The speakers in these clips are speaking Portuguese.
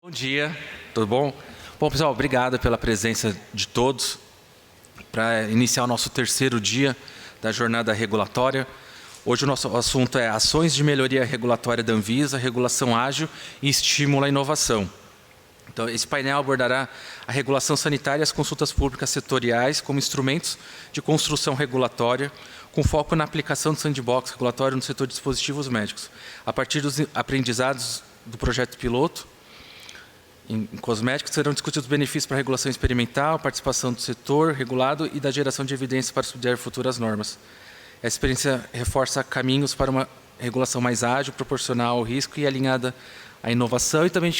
Bom dia, tudo bom? Bom, pessoal, obrigado pela presença de todos para iniciar o nosso terceiro dia da jornada regulatória. Hoje o nosso assunto é ações de melhoria regulatória da Anvisa, regulação ágil e estímulo à inovação. Então, esse painel abordará a regulação sanitária e as consultas públicas setoriais como instrumentos de construção regulatória, com foco na aplicação do sandbox regulatório no setor de dispositivos médicos, a partir dos aprendizados do projeto piloto. Em cosméticos, serão discutidos benefícios para a regulação experimental, participação do setor regulado e da geração de evidências para subsidiar futuras normas. Essa experiência reforça caminhos para uma regulação mais ágil, proporcional ao risco e alinhada à inovação. E também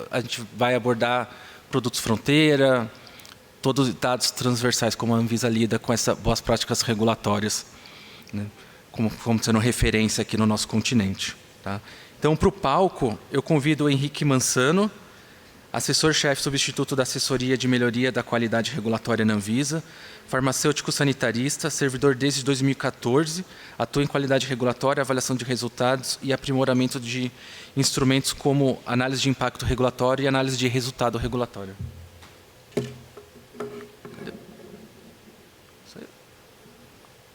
a gente vai abordar produtos fronteira, todos os dados transversais, como a Anvisa lida com essas boas práticas regulatórias, né, como sendo referência aqui no nosso continente. Tá? Então, para o palco, eu convido o Henrique Mansano, assessor-chefe substituto da Assessoria de Melhoria da Qualidade Regulatória na Anvisa, farmacêutico sanitarista, servidor desde 2014, atua em qualidade regulatória, avaliação de resultados e aprimoramento de instrumentos como análise de impacto regulatório e análise de resultado regulatório.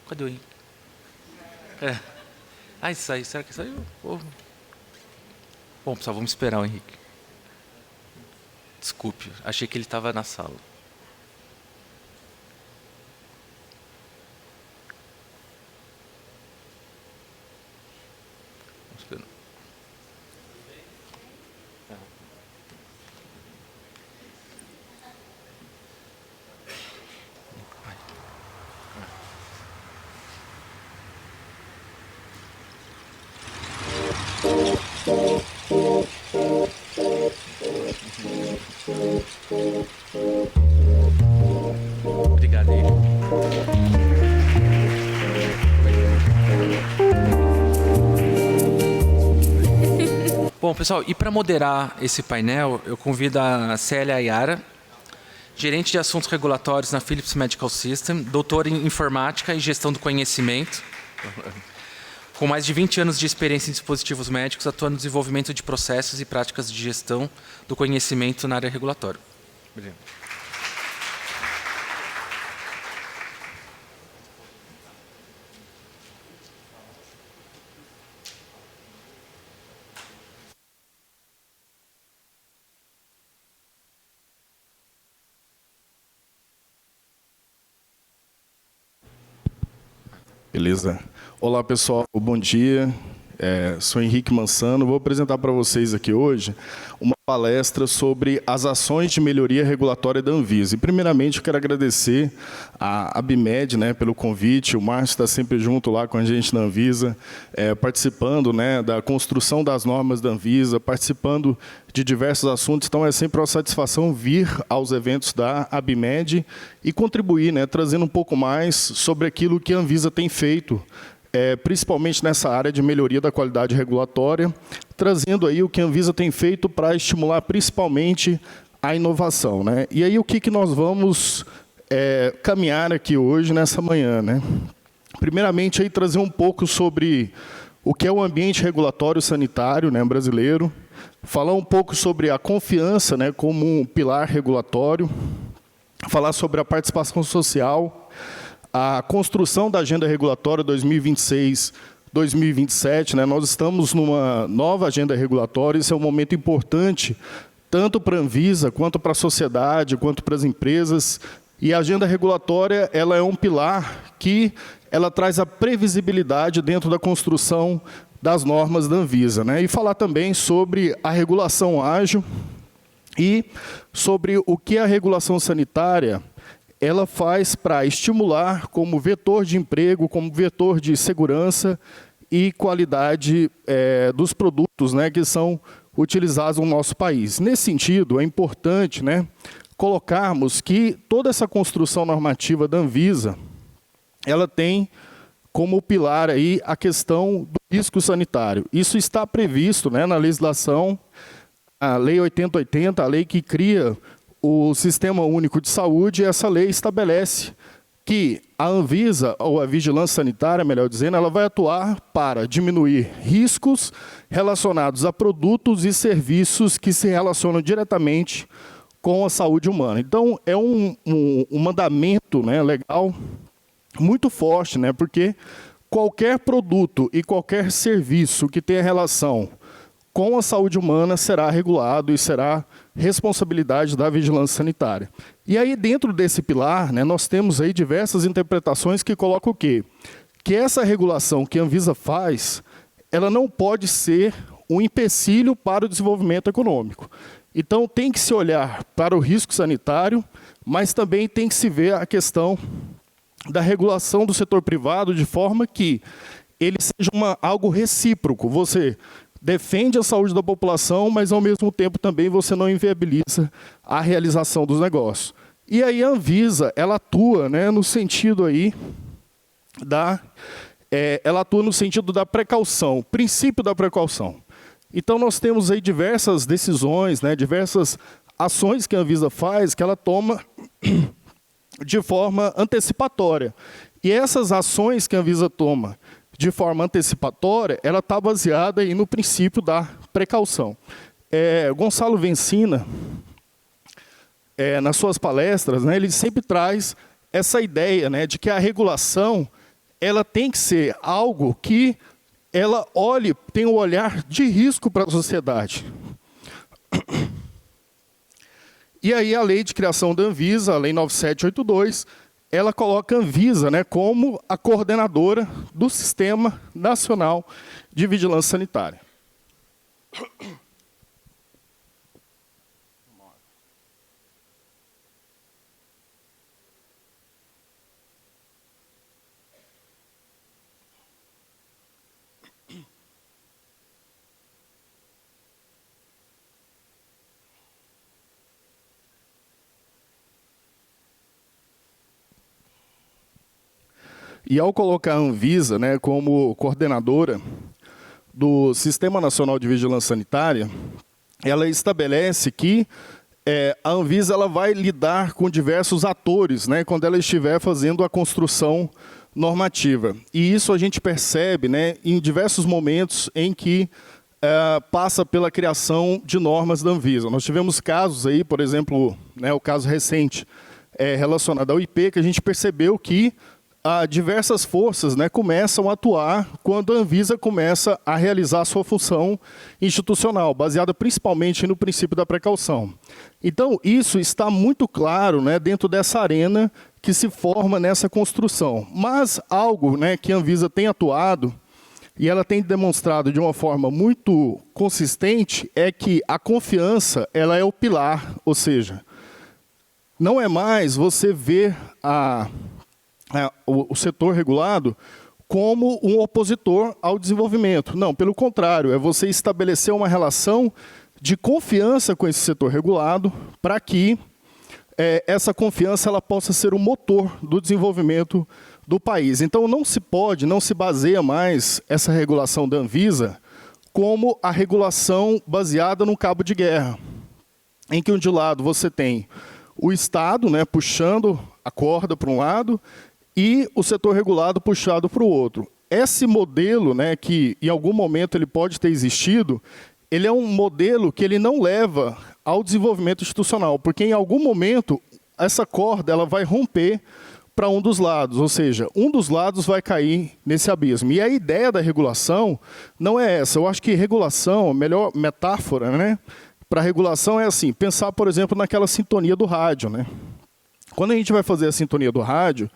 Cadê o Henrique? Isso aí, será que saiu? Bom, pessoal, vamos esperar o Henrique. Desculpe, achei que ele estava na sala. Vamos esperar. Obrigado, Henrique. Bom, pessoal, e para moderar esse painel, eu convido a Célia Ayara, gerente de assuntos regulatórios na Philips Medical System, doutora em informática e gestão do conhecimento, com mais de 20 anos de experiência em dispositivos médicos, atua no desenvolvimento de processos e práticas de gestão do conhecimento na área regulatória. Obrigado. Beleza. Olá, pessoal. Bom dia. Sou Henrique Mansano. Vou apresentar para vocês aqui hoje uma palestra sobre as ações de melhoria regulatória da Anvisa. E, primeiramente, eu quero agradecer a Abimed, né, pelo convite. O Márcio está sempre junto lá com a gente na Anvisa, participando, né, da construção das normas da Anvisa, participando de diversos assuntos. Então, é sempre uma satisfação vir aos eventos da Abimed e contribuir, né, trazendo um pouco mais sobre aquilo que a Anvisa tem feito, principalmente nessa área de melhoria da qualidade regulatória, trazendo aí o que a Anvisa tem feito para estimular principalmente a inovação, né? E aí o que nós vamos caminhar aqui hoje, nessa manhã, né? Primeiramente, aí, trazer um pouco sobre o que é o ambiente regulatório sanitário, né, brasileiro, falar um pouco sobre a confiança, né, como um pilar regulatório, falar sobre a participação social, a construção da Agenda Regulatória 2026-2027, né? Nós estamos numa nova agenda regulatória, isso é um momento importante, tanto para a Anvisa, quanto para a sociedade, quanto para as empresas. E a agenda regulatória, ela é um pilar que ela traz a previsibilidade dentro da construção das normas da Anvisa, né? E falar também sobre a regulação ágil e sobre o que a regulação sanitária ela faz para estimular como vetor de emprego, como vetor de segurança e qualidade dos produtos, né, que são utilizados no nosso país. Nesse sentido, é importante, né, colocarmos que toda essa construção normativa da Anvisa, ela tem como pilar aí a questão do risco sanitário. Isso está previsto, né, na legislação, a Lei 8080, a lei que cria o Sistema Único de Saúde. Essa lei estabelece que a Anvisa, ou a Vigilância Sanitária, melhor dizendo, ela vai atuar para diminuir riscos relacionados a produtos e serviços que se relacionam diretamente com a saúde humana. Então, é um mandamento, né, legal muito forte, né, porque qualquer produto e qualquer serviço que tenha relação com a saúde humana será regulado e será responsabilidade da vigilância sanitária. E aí, dentro desse pilar, né, nós temos aí diversas interpretações que colocam o quê? Que essa regulação que a Anvisa faz, ela não pode ser um empecilho para o desenvolvimento econômico. Então, tem que se olhar para o risco sanitário, mas também tem que se ver a questão da regulação do setor privado de forma que ele seja algo recíproco. Você defende a saúde da população, mas, ao mesmo tempo, também você não inviabiliza a realização dos negócios. E aí a Anvisa, ela atua, né, no sentido aí ela atua no sentido da precaução, princípio da precaução. Então, nós temos aí diversas decisões, né, diversas ações que a Anvisa faz, que ela toma de forma antecipatória. E essas ações que a Anvisa toma de forma antecipatória, ela está baseada aí no princípio da precaução. Gonçalo Vencina, nas suas palestras, né, ele sempre traz essa ideia, né, de que a regulação ela tem que ser algo que ela tem um olhar de risco para a sociedade. E aí a lei de criação da Anvisa, a lei 9782, ela coloca a Anvisa, né, como a coordenadora do Sistema Nacional de Vigilância Sanitária. E ao colocar a Anvisa, né, como coordenadora do Sistema Nacional de Vigilância Sanitária, ela estabelece que a Anvisa ela vai lidar com diversos atores, né, quando ela estiver fazendo a construção normativa. E isso a gente percebe, né, em diversos momentos em que passa pela criação de normas da Anvisa. Nós tivemos casos aí, por exemplo, né, o caso recente relacionado ao IP, que a gente percebeu que diversas forças, né, começam a atuar quando a Anvisa começa a realizar a sua função institucional, baseada principalmente no princípio da precaução. Então, isso está muito claro, né, dentro dessa arena que se forma nessa construção. Mas algo, né, que a Anvisa tem atuado e ela tem demonstrado de uma forma muito consistente é que a confiança ela é o pilar, ou seja, não é mais você ver o setor regulado como um opositor ao desenvolvimento. Não, pelo contrário, é você estabelecer uma relação de confiança com esse setor regulado para que essa confiança ela possa ser o motor do desenvolvimento do país. Então, não se baseia mais essa regulação da Anvisa como a regulação baseada no cabo de guerra, em que de um lado você tem o Estado, né, puxando a corda para um lado e o setor regulado puxado para o outro. Esse modelo, né, que em algum momento ele pode ter existido, ele é um modelo que ele não leva ao desenvolvimento institucional, porque em algum momento essa corda ela vai romper para um dos lados, ou seja, um dos lados vai cair nesse abismo. E a ideia da regulação não é essa. Eu acho que regulação, a melhor metáfora, né, para regulação é assim, pensar, por exemplo, naquela sintonia do rádio, né? Quando a gente vai fazer a sintonia do rádio,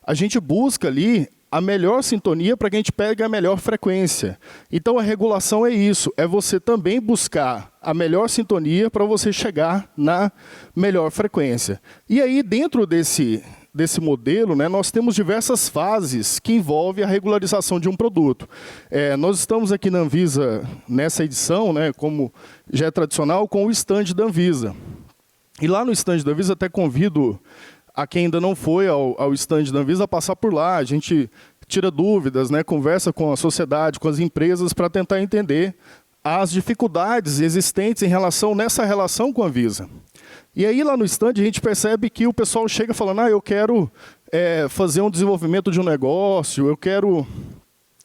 a gente busca ali a melhor sintonia para que a gente pegue a melhor frequência. Então, a regulação é isso, é você também buscar a melhor sintonia para você chegar na melhor frequência. E aí, dentro desse modelo, né, nós temos diversas fases que envolvem a regularização de um produto. Nós estamos aqui na Anvisa, nessa edição, né, como já é tradicional, com o stand da Anvisa. E lá no stand da Anvisa, até convido a quem ainda não foi ao stand da Anvisa a passar por lá. A gente tira dúvidas, né, conversa com a sociedade, com as empresas, para tentar entender as dificuldades existentes nessa relação com a Anvisa. E aí, lá no stand, a gente percebe que o pessoal chega falando, eu quero fazer um desenvolvimento de um negócio, eu quero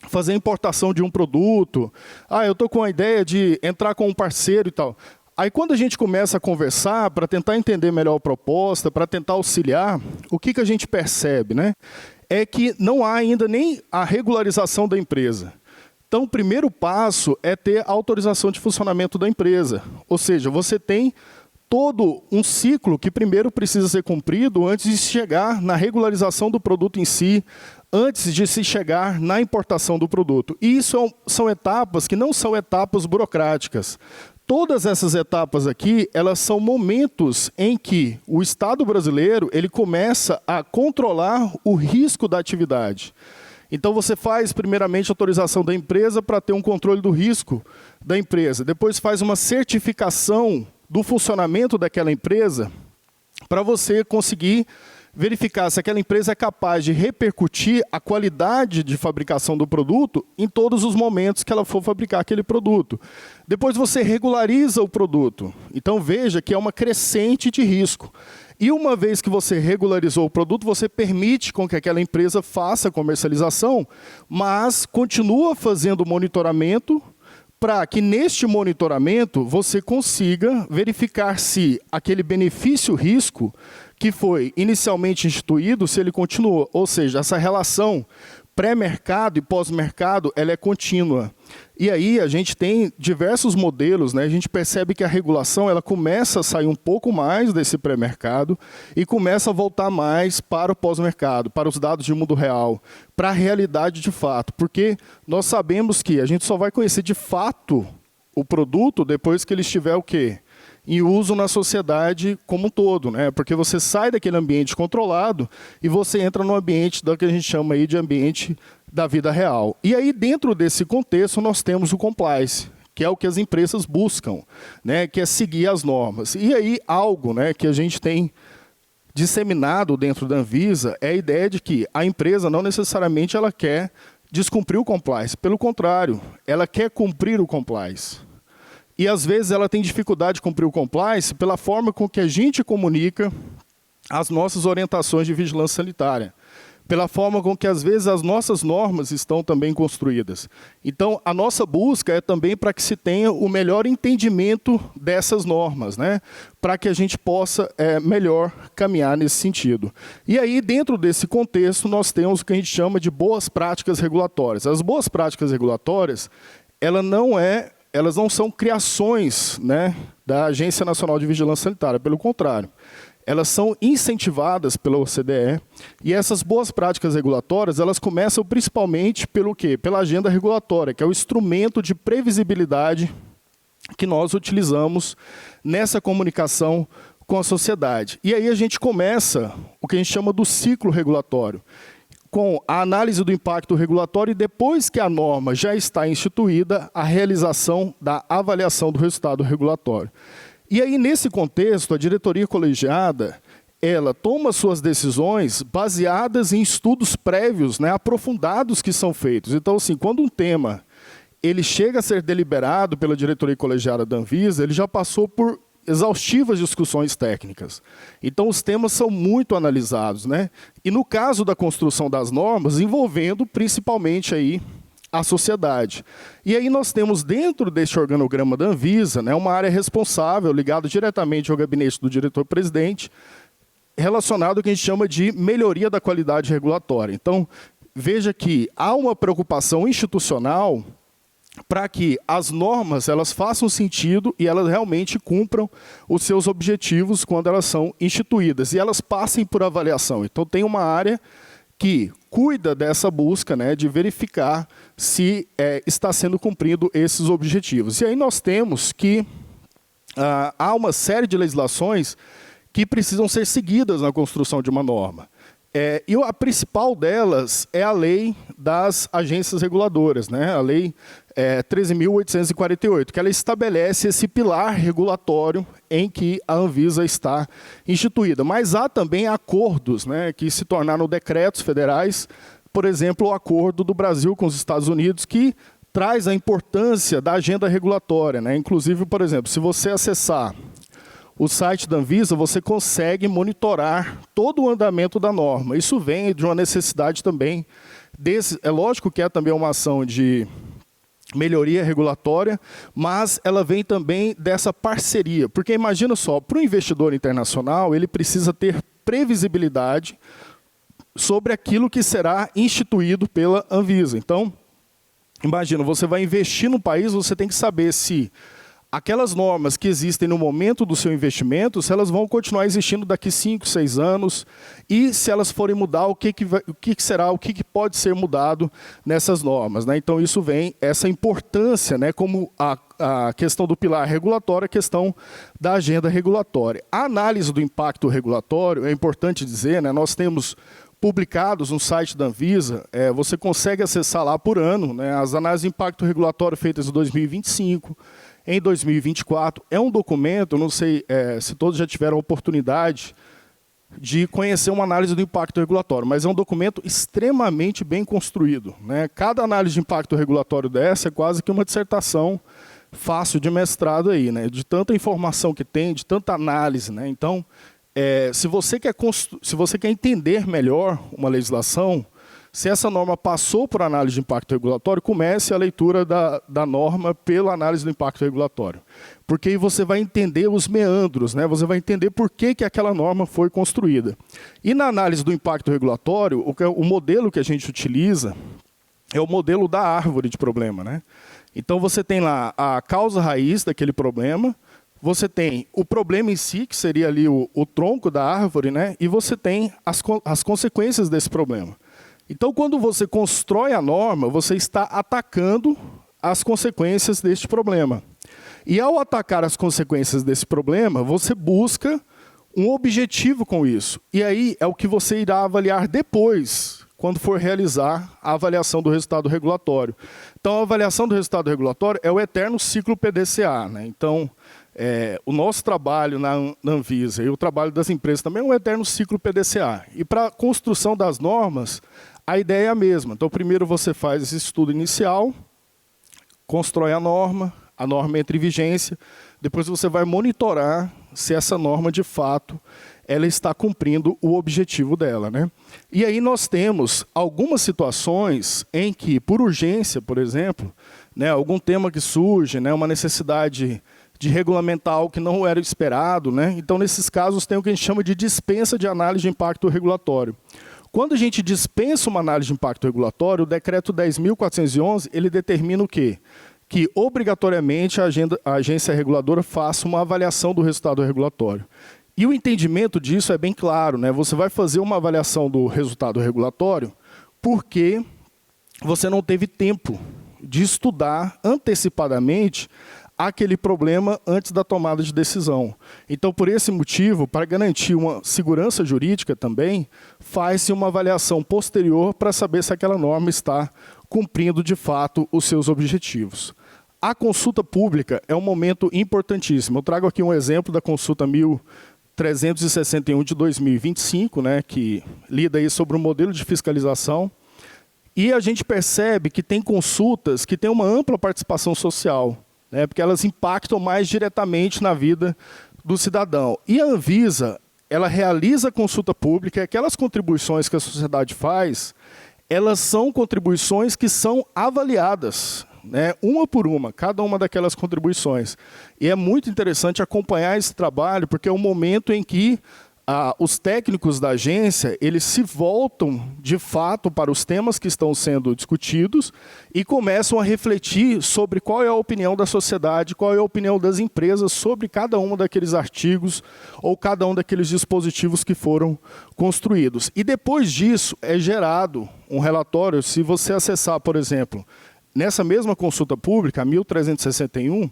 fazer a importação de um produto, eu estou com a ideia de entrar com um parceiro e tal. Aí, quando a gente começa a conversar para tentar entender melhor a proposta, para tentar auxiliar, o que a gente percebe, né? É que não há ainda nem a regularização da empresa. Então, o primeiro passo é ter a autorização de funcionamento da empresa. Ou seja, você tem todo um ciclo que primeiro precisa ser cumprido antes de chegar na regularização do produto em si, antes de se chegar na importação do produto. E isso são etapas que não são etapas burocráticas. Todas essas etapas aqui, elas são momentos em que o Estado brasileiro ele começa a controlar o risco da atividade. Então, você faz, primeiramente, a autorização da empresa para ter um controle do risco da empresa. Depois, faz uma certificação do funcionamento daquela empresa para você conseguir verificar se aquela empresa é capaz de repercutir a qualidade de fabricação do produto em todos os momentos que ela for fabricar aquele produto. Depois você regulariza o produto. Então veja que é uma crescente de risco. E uma vez que você regularizou o produto, você permite com que aquela empresa faça a comercialização, mas continua fazendo monitoramento para que neste monitoramento você consiga verificar se aquele benefício-risco que foi inicialmente instituído, se ele continuou. Ou seja, essa relação pré-mercado e pós-mercado, ela é contínua. E aí a gente tem diversos modelos, né? A gente percebe que a regulação ela começa a sair um pouco mais desse pré-mercado e começa a voltar mais para o pós-mercado, para os dados de mundo real, para a realidade de fato. Porque nós sabemos que a gente só vai conhecer de fato o produto depois que ele estiver o quê? Em uso na sociedade como um todo, né? Porque você sai daquele ambiente controlado e você entra no ambiente do que a gente chama aí de ambiente da vida real. E aí, dentro desse contexto, nós temos o compliance, que é o que as empresas buscam, né? Que é seguir as normas. E aí, algo, né, que a gente tem disseminado dentro da Anvisa é a ideia de que a empresa não necessariamente ela quer descumprir o compliance. Pelo contrário, ela quer cumprir o compliance. E, às vezes, ela tem dificuldade de cumprir o compliance pela forma com que a gente comunica as nossas orientações de vigilância sanitária. Pela forma com que, às vezes, as nossas normas estão também construídas. Então, a nossa busca é também para que se tenha o melhor entendimento dessas normas, né? Para que a gente possa melhor caminhar nesse sentido. E aí, dentro desse contexto, nós temos o que a gente chama de boas práticas regulatórias. As boas práticas regulatórias, elas não são criações, né, da Agência Nacional de Vigilância Sanitária, pelo contrário. Elas são incentivadas pela OCDE e essas boas práticas regulatórias, elas começam principalmente pelo quê? Pela agenda regulatória, que é o instrumento de previsibilidade que nós utilizamos nessa comunicação com a sociedade. E aí a gente começa o que a gente chama do ciclo regulatório, com a análise do impacto regulatório e, depois que a norma já está instituída, a realização da avaliação do resultado regulatório. E aí, nesse contexto, a diretoria colegiada, ela toma suas decisões baseadas em estudos prévios, né, aprofundados que são feitos. Então, assim, quando um tema ele chega a ser deliberado pela diretoria colegiada da Anvisa, ele já passou por exaustivas discussões técnicas. Então, os temas são muito analisados, né? E no caso da construção das normas, envolvendo principalmente aí a sociedade. E aí nós temos dentro deste organograma da Anvisa, né, uma área responsável, ligada diretamente ao gabinete do diretor-presidente, relacionado ao que a gente chama de melhoria da qualidade regulatória. Então, veja que há uma preocupação institucional para que as normas elas façam sentido e elas realmente cumpram os seus objetivos quando elas são instituídas e elas passem por avaliação. Então, tem uma área que cuida dessa busca, né, de verificar se está sendo cumprido esses objetivos. E aí nós temos que há uma série de legislações que precisam ser seguidas na construção de uma norma. E a principal delas é a lei das agências reguladoras, né? A lei 13.848, que ela estabelece esse pilar regulatório em que a Anvisa está instituída. Mas há também acordos, né, que se tornaram decretos federais, por exemplo, o acordo do Brasil com os Estados Unidos, que traz a importância da agenda regulatória, né? Inclusive, por exemplo, se você acessar o site da Anvisa, você consegue monitorar todo o andamento da norma. Isso vem de uma necessidade também é lógico que é também uma ação de melhoria regulatória, mas ela vem também dessa parceria. Porque imagina só, para o investidor internacional, ele precisa ter previsibilidade sobre aquilo que será instituído pela Anvisa. Então, imagina, você vai investir no país, você tem que saber se aquelas normas que existem no momento do seu investimento, se elas vão continuar existindo daqui 5, 6 anos, e se elas forem mudar, o que pode ser mudado nessas normas, né? Então, isso vem, essa importância, né, como a questão do pilar regulatório, a questão da agenda regulatória. A análise do impacto regulatório, é importante dizer, né, nós temos publicados no site da Anvisa, você consegue acessar lá por ano, né, as análises de impacto regulatório feitas em 2025, em 2024, é um documento, não sei se todos já tiveram a oportunidade de conhecer uma análise do impacto regulatório, mas é um documento extremamente bem construído, né? Cada análise de impacto regulatório dessa é quase que uma dissertação fácil de mestrado aí, né? De tanta informação que tem, de tanta análise, né? Então, se você quer entender melhor uma legislação, se essa norma passou por análise de impacto regulatório, comece a leitura da norma pela análise do impacto regulatório. Porque aí você vai entender os meandros, né? Você vai entender por que aquela norma foi construída. E na análise do impacto regulatório, o modelo que a gente utiliza é o modelo da árvore de problema, né? Então, você tem lá a causa raiz daquele problema, você tem o problema em si, que seria ali o tronco da árvore, né? E você tem as consequências desse problema. Então, quando você constrói a norma, você está atacando as consequências deste problema. E ao atacar as consequências desse problema, você busca um objetivo com isso. E aí é o que você irá avaliar depois, quando for realizar a avaliação do resultado regulatório. Então, a avaliação do resultado regulatório é o eterno ciclo PDCA, né? Então, o nosso trabalho na Anvisa e o trabalho das empresas também é um eterno ciclo PDCA. E para a construção das normas, a ideia é a mesma. Então, primeiro você faz esse estudo inicial, constrói a norma entra em vigência, depois você vai monitorar se essa norma, de fato, ela está cumprindo o objetivo dela, né? E aí nós temos algumas situações em que, por urgência, por exemplo, né, algum tema que surge, né, uma necessidade de regulamentar algo que não era esperado, né? Então, nesses casos, tem o que a gente chama de dispensa de análise de impacto regulatório. Quando a gente dispensa uma análise de impacto regulatório, o decreto 10.411, ele determina o quê? Que, obrigatoriamente, a agência reguladora faça uma avaliação do resultado regulatório. E o entendimento disso é bem claro, né? Você vai fazer uma avaliação do resultado regulatório porque você não teve tempo de estudar antecipadamente aquele problema antes da tomada de decisão. Então, por esse motivo, para garantir uma segurança jurídica também, faz-se uma avaliação posterior para saber se aquela norma está cumprindo, de fato, os seus objetivos. A consulta pública é um momento importantíssimo. Eu trago aqui um exemplo da consulta 1361 de 2025, né, que lida aí sobre o modelo de fiscalização. E a gente percebe que tem consultas que têm uma ampla participação social, né, porque elas impactam mais diretamente na vida do cidadão. E a Anvisa, ela realiza a consulta pública, e aquelas contribuições que a sociedade faz, elas são contribuições que são avaliadas, né, uma por uma, cada uma daquelas contribuições. E é muito interessante acompanhar esse trabalho, porque é um momento em que os técnicos da agência, eles se voltam, de fato, para os temas que estão sendo discutidos e começam a refletir sobre qual é a opinião da sociedade, qual é a opinião das empresas sobre cada um daqueles artigos ou cada um daqueles dispositivos que foram construídos. E depois disso é gerado um relatório. Se você acessar, por exemplo, nessa mesma consulta pública, 1361,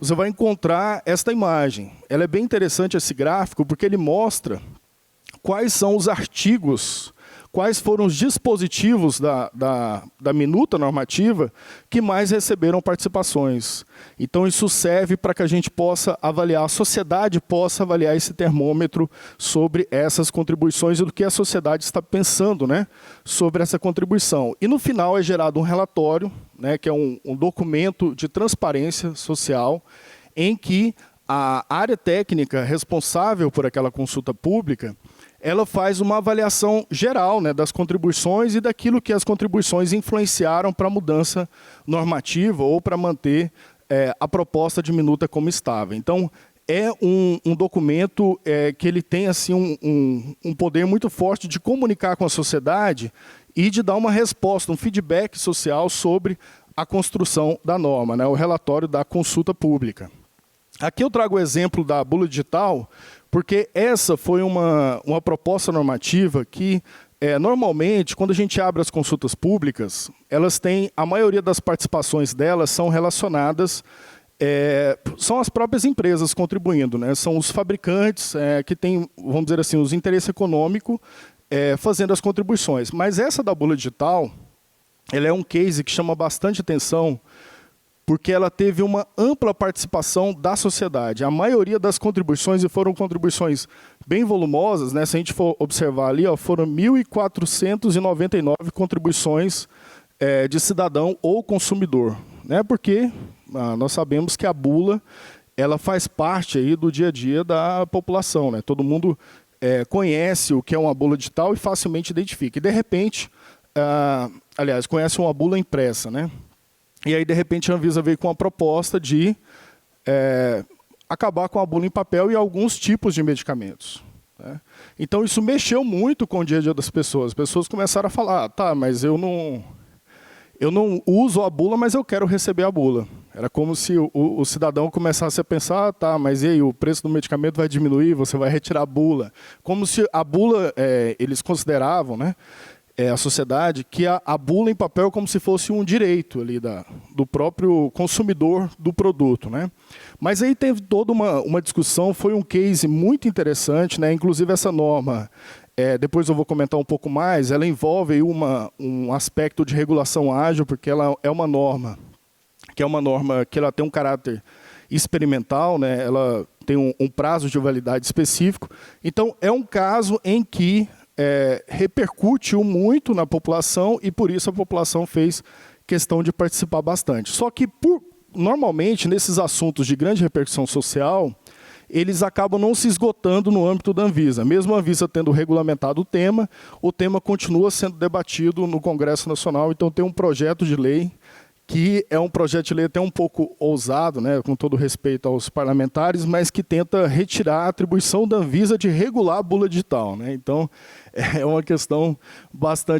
você vai encontrar esta imagem. Ela é bem interessante, esse gráfico, porque ele mostra quais são os artigos, quais foram os dispositivos da minuta normativa que mais receberam participações. Então, isso serve para que a gente possa avaliar, a sociedade possa avaliar esse termômetro sobre essas contribuições e do que a sociedade está pensando, né, sobre essa contribuição. E, no final, é gerado um relatório, né, que é um documento de transparência social, em que a área técnica responsável por aquela consulta pública, ela faz uma avaliação geral, né, das contribuições e daquilo que as contribuições influenciaram para a mudança normativa ou para manter a proposta de minuta como estava. Então, é um documento que ele tem assim, um poder muito forte de comunicar com a sociedade e de dar uma resposta, um feedback social sobre a construção da norma, né, o relatório da consulta pública. Aqui eu trago o exemplo da bula digital, porque essa foi uma proposta normativa que, normalmente, quando a gente abre as consultas públicas, elas têm, a maioria das participações delas são relacionadas, são as próprias empresas contribuindo, né? São os fabricantes que têm, vamos dizer assim, os interesses econômicos fazendo as contribuições. Mas essa da bula digital, ela é um case que chama bastante atenção, porque ela teve uma ampla participação da sociedade. A maioria das contribuições, e foram contribuições bem volumosas, né? Se a gente for observar ali, ó, foram 1.499 contribuições de cidadão ou consumidor, né? Porque nós sabemos que a bula ela faz parte aí do dia a dia da população, né? Todo mundo conhece o que é uma bula digital e facilmente identifica. E, de repente, aliás, conhece uma bula impressa, né? E aí, de repente, a Anvisa veio com uma proposta de acabar com a bula em papel e alguns tipos de medicamentos, né? Então, isso mexeu muito com o dia a dia das pessoas. As pessoas começaram a falar, tá, mas eu não uso a bula, mas eu quero receber a bula. Era como se o cidadão começasse a pensar, tá, mas e aí, o preço do medicamento vai diminuir, você vai retirar a bula. Como se a bula, eles consideravam, né, a sociedade, que a bula em papel é como se fosse um direito ali do próprio consumidor do produto, né? Mas aí teve toda uma discussão, foi um case muito interessante, né? Inclusive essa norma, depois eu vou comentar um pouco mais, ela envolve aí um aspecto de regulação ágil, porque ela é uma norma que ela tem um caráter experimental, né? Ela tem um prazo de validade específico. Então, é um caso em que repercutiu muito na população e, por isso, a população fez questão de participar bastante. Só que, normalmente, nesses assuntos de grande repercussão social, eles acabam não se esgotando no âmbito da Anvisa. Mesmo a Anvisa tendo regulamentado o tema continua sendo debatido no Congresso Nacional. Então, tem um projeto de lei que é um projeto de lei até um pouco ousado, né, com todo respeito aos parlamentares, mas que tenta retirar a atribuição da Anvisa de regular a bula digital, né? Então, é uma questão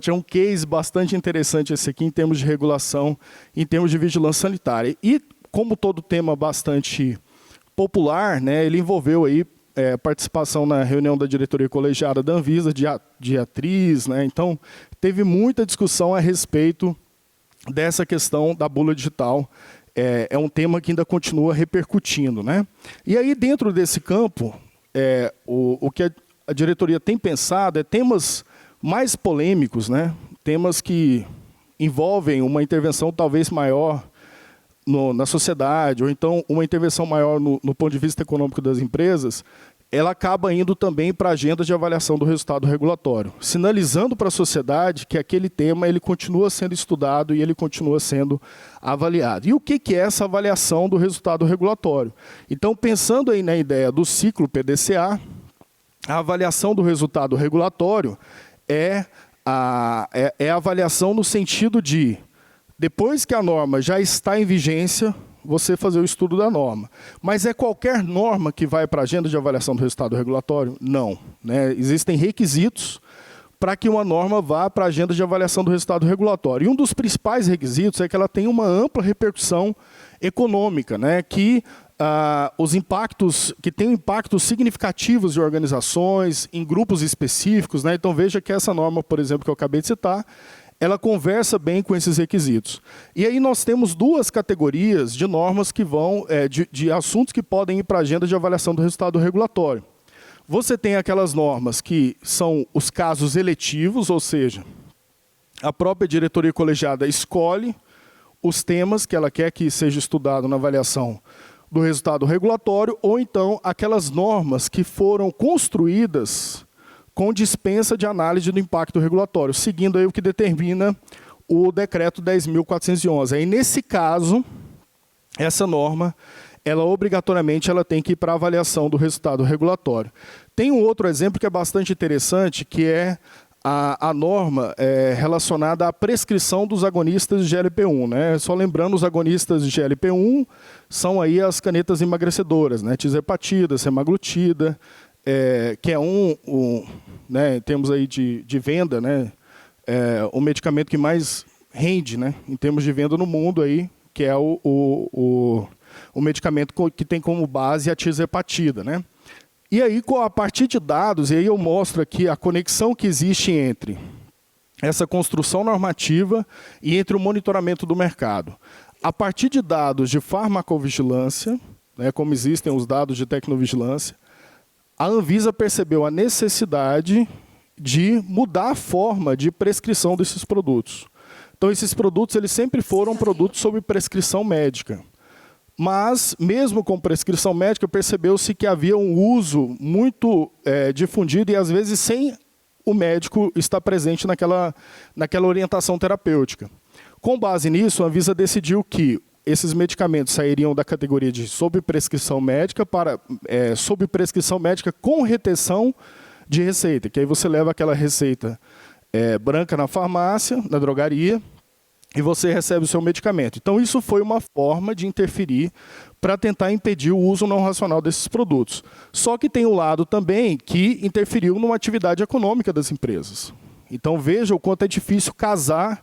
é um case bastante interessante esse aqui em termos de regulação, em termos de vigilância sanitária. E, como todo tema bastante popular, né, ele envolveu aí participação na reunião da diretoria colegiada da Anvisa, de atriz, né? Então, teve muita discussão a respeito dessa questão da bula digital. É um tema que ainda continua repercutindo, né? E aí, dentro desse campo, o que a diretoria tem pensado temas mais polêmicos, né? Temas que envolvem uma intervenção talvez maior na sociedade, ou então uma intervenção maior no ponto de vista econômico das empresas, ela acaba indo também para a agenda de avaliação do resultado regulatório, sinalizando para a sociedade que aquele tema ele continua sendo estudado e ele continua sendo avaliado. E o que é essa avaliação do resultado regulatório? Então, pensando aí na ideia do ciclo PDCA, a avaliação do resultado regulatório é a avaliação no sentido de, depois que a norma já está em vigência, você fazer o estudo da norma. Mas é qualquer norma que vai para a agenda de avaliação do resultado regulatório? Não, né? Existem requisitos para que uma norma vá para a agenda de avaliação do resultado regulatório. E um dos principais requisitos é que ela tenha uma ampla repercussão econômica, né? Que tenham impactos significativos em organizações, em grupos específicos, né? Então, veja que essa norma, por exemplo, que eu acabei de citar, ela conversa bem com esses requisitos. E aí nós temos duas categorias de normas que vão, de assuntos que podem ir para a agenda de avaliação do resultado regulatório. Você tem aquelas normas que são os casos eletivos, ou seja, a própria diretoria colegiada escolhe os temas que ela quer que seja estudado na avaliação do resultado regulatório, ou então aquelas normas que foram construídas com dispensa de análise do impacto regulatório, seguindo aí o que determina o decreto 10.411. Aí, nesse caso, essa norma ela obrigatoriamente tem que ir para a avaliação do resultado regulatório. Tem um outro exemplo que é bastante interessante, que é a norma relacionada à prescrição dos agonistas de GLP-1. Né? Só lembrando, os agonistas de GLP-1 são aí as canetas emagrecedoras, né? Tirzepatida, semaglutida, que é né, em termos aí de venda, né, o medicamento que mais rende, né, em termos de venda no mundo, aí, que é o medicamento que tem como base a tirzepatida. Né? E aí, a partir de dados, e aí eu mostro aqui a conexão que existe entre essa construção normativa e entre o monitoramento do mercado. A partir de dados de farmacovigilância, né, como existem os dados de tecnovigilância, a Anvisa percebeu a necessidade de mudar a forma de prescrição desses produtos. Então, esses produtos eles sempre foram produtos sob prescrição médica. Mas, mesmo com prescrição médica, percebeu-se que havia um uso muito difundido e, às vezes, sem o médico estar presente naquela orientação terapêutica. Com base nisso, a Anvisa decidiu que esses medicamentos sairiam da categoria de sob prescrição médica para sob prescrição médica com retenção de receita, que aí você leva aquela receita branca na farmácia, na drogaria, e você recebe o seu medicamento. Então, isso foi uma forma de interferir para tentar impedir o uso não racional desses produtos. Só que tem um lado também que interferiu numa atividade econômica das empresas. Então, veja o quanto é difícil casar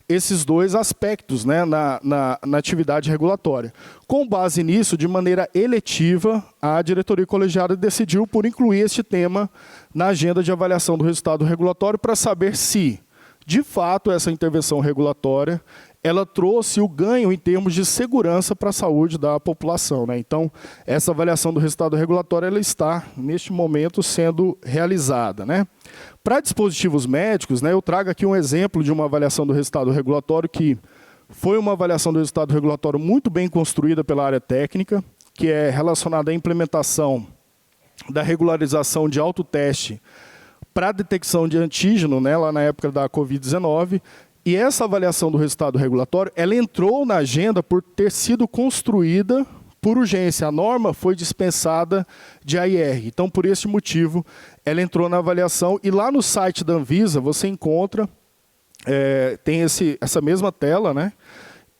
esses dois aspectos, né, na atividade regulatória. Com base nisso, de maneira eletiva, a diretoria colegiada decidiu por incluir este tema na agenda de avaliação do resultado regulatório para saber se, de fato, essa intervenção regulatória ela trouxe o ganho em termos de segurança para a saúde da população. Né? Então, essa avaliação do resultado regulatório ela está, neste momento, sendo realizada. Né? Para dispositivos médicos, né, eu trago aqui um exemplo de uma avaliação do resultado regulatório que foi uma avaliação do resultado regulatório muito bem construída pela área técnica, que é relacionada à implementação da regularização de autoteste para detecção de antígeno, né, lá na época da Covid-19, e essa avaliação do resultado regulatório, ela entrou na agenda por ter sido construída por urgência. A norma foi dispensada de AIR. Então, por esse motivo, ela entrou na avaliação. E lá no site da Anvisa, você encontra, tem essa mesma tela, né?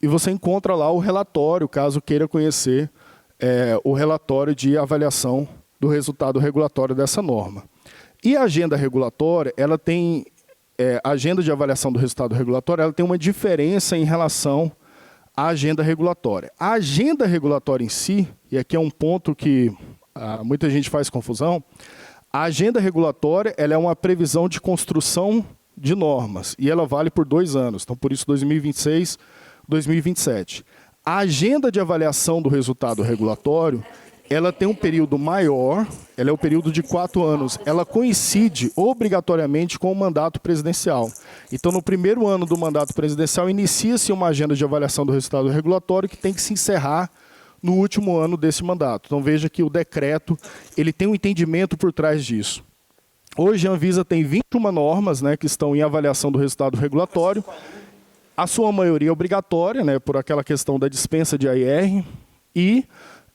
E você encontra lá o relatório, caso queira conhecer o relatório de avaliação do resultado regulatório dessa norma. E a agenda regulatória, ela tem, a agenda de avaliação do resultado regulatório, ela tem uma diferença em relação à agenda regulatória. A agenda regulatória em si, e aqui é um ponto que muita gente faz confusão, a agenda regulatória ela é uma previsão de construção de normas, e ela vale por 2 anos, então por isso 2026, 2027. A agenda de avaliação do resultado regulatório, ela tem um período maior, ela é o período de 4 anos. Ela coincide obrigatoriamente com o mandato presidencial. Então, no primeiro ano do mandato presidencial, inicia-se uma agenda de avaliação do resultado regulatório que tem que se encerrar no último ano desse mandato. Então, veja que o decreto ele tem um entendimento por trás disso. Hoje, a Anvisa tem 21 normas, né, que estão em avaliação do resultado regulatório. A sua maioria é obrigatória, né, por aquela questão da dispensa de AIR, e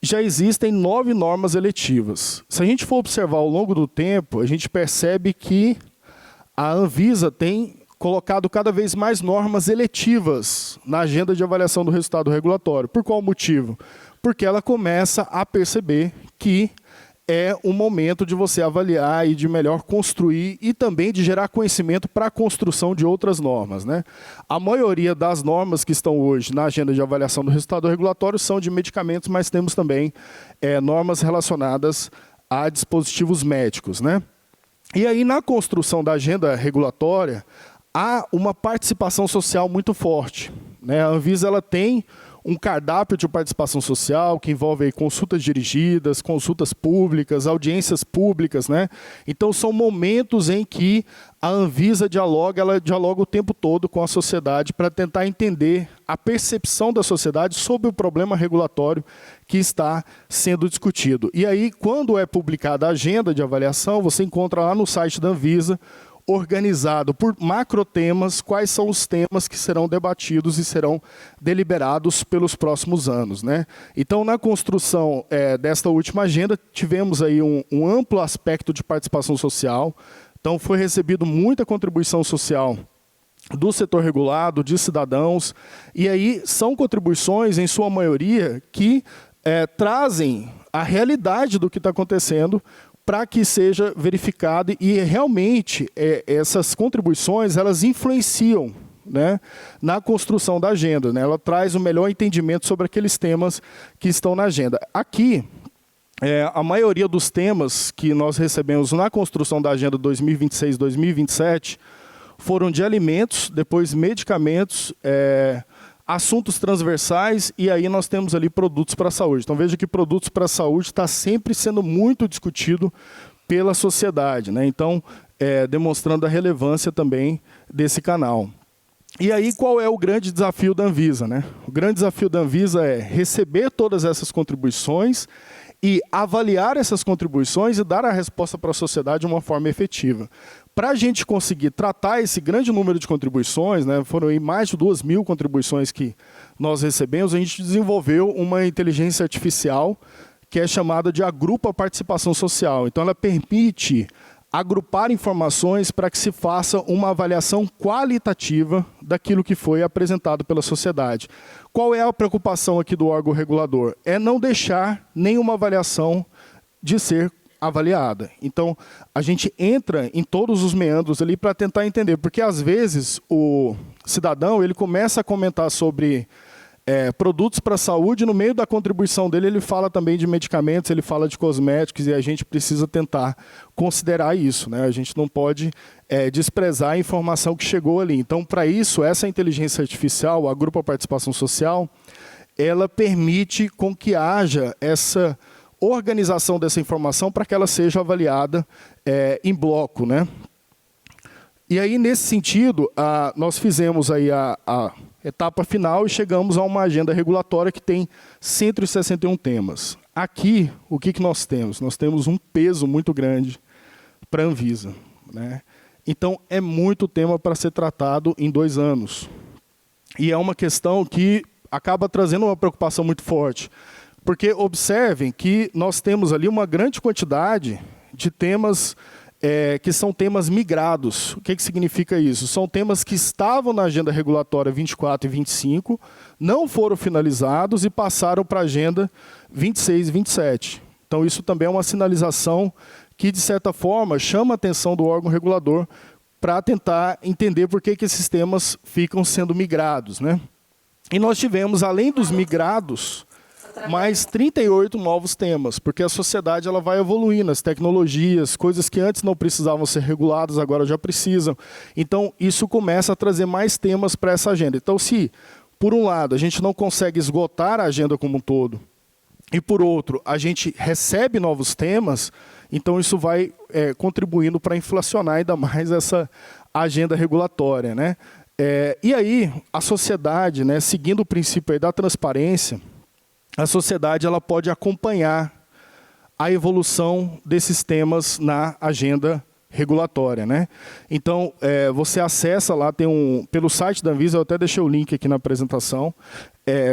já existem 9 normas eletivas. Se a gente for observar ao longo do tempo, a gente percebe que a Anvisa tem colocado cada vez mais normas eletivas na agenda de avaliação do resultado regulatório. Por qual motivo? Porque ela começa a perceber que é o momento de você avaliar e de melhor construir e também de gerar conhecimento para a construção de outras normas. Né? A maioria das normas que estão hoje na agenda de avaliação do resultado regulatório são de medicamentos, mas temos também normas relacionadas a dispositivos médicos. Né? E aí, na construção da agenda regulatória, há uma participação social muito forte. Né? A Anvisa ela tem um cardápio de participação social que envolve aí consultas dirigidas, consultas públicas, audiências públicas. Né? Então, são momentos em que a Anvisa ela dialoga o tempo todo com a sociedade para tentar entender a percepção da sociedade sobre o problema regulatório que está sendo discutido. E aí, quando é publicada a agenda de avaliação, você encontra lá no site da Anvisa organizado por macrotemas, quais são os temas que serão debatidos e serão deliberados pelos próximos anos, né? Então, na construção desta última agenda, tivemos aí um amplo aspecto de participação social. Então, foi recebido muita contribuição social do setor regulado, de cidadãos, e aí são contribuições, em sua maioria, que trazem a realidade do que está acontecendo para que seja verificado, e realmente essas contribuições elas influenciam, né, na construção da agenda, né? Ela traz o melhor entendimento sobre aqueles temas que estão na agenda. Aqui, a maioria dos temas que nós recebemos na construção da agenda 2026-2027 foram de alimentos, depois medicamentos, assuntos transversais, e aí nós temos ali produtos para a saúde. Então veja que produtos para a saúde está sempre sendo muito discutido pela sociedade, né? Então, demonstrando a relevância também desse canal. E aí qual é o grande desafio da Anvisa, né? O grande desafio da Anvisa é receber todas essas contribuições e avaliar essas contribuições e dar a resposta para a sociedade de uma forma efetiva. Para a gente conseguir tratar esse grande número de contribuições, né, foram aí mais de 2.000 contribuições que nós recebemos, a gente desenvolveu uma inteligência artificial que é chamada de Agrupa Participação Social. Então, ela permite agrupar informações para que se faça uma avaliação qualitativa daquilo que foi apresentado pela sociedade. Qual é a preocupação aqui do órgão regulador? É não deixar nenhuma avaliação de ser avaliada. Então, a gente entra em todos os meandros ali para tentar entender, porque às vezes o cidadão ele começa a comentar sobre produtos para a saúde, no meio da contribuição dele ele fala também de medicamentos, ele fala de cosméticos, e a gente precisa tentar considerar isso, né? A gente não pode desprezar a informação que chegou ali. Então, para isso, essa inteligência artificial, a Agrupa Participação Social, ela permite com que haja essa organização dessa informação para que ela seja avaliada em bloco, né? E aí, nesse sentido, nós fizemos aí a etapa final e chegamos a uma agenda regulatória que tem 161 temas. Aqui, o que nós temos? Nós temos um peso muito grande para a Anvisa, né? Então, é muito tema para ser tratado em 2 anos. E é uma questão que acaba trazendo uma preocupação muito forte. Porque observem que nós temos ali uma grande quantidade de temas que são temas migrados. O que significa isso? São temas que estavam na agenda regulatória 24 e 25, não foram finalizados e passaram para a agenda 26 e 27. Então, isso também é uma sinalização que, de certa forma, chama a atenção do órgão regulador para tentar entender por que esses temas ficam sendo migrados, né? E nós tivemos, além dos migrados, mais 38 novos temas, porque a sociedade ela vai evoluindo, as tecnologias, coisas que antes não precisavam ser reguladas, agora já precisam. Então, isso começa a trazer mais temas para essa agenda. Então, se, por um lado, a gente não consegue esgotar a agenda como um todo, e, por outro, a gente recebe novos temas, então isso vai contribuindo para inflacionar ainda mais essa agenda regulatória, né? E aí, a sociedade, né, seguindo o princípio aí da transparência, a sociedade ela pode acompanhar a evolução desses temas na agenda regulatória, né? Então, você acessa lá, pelo site da Anvisa, eu até deixei o link aqui na apresentação,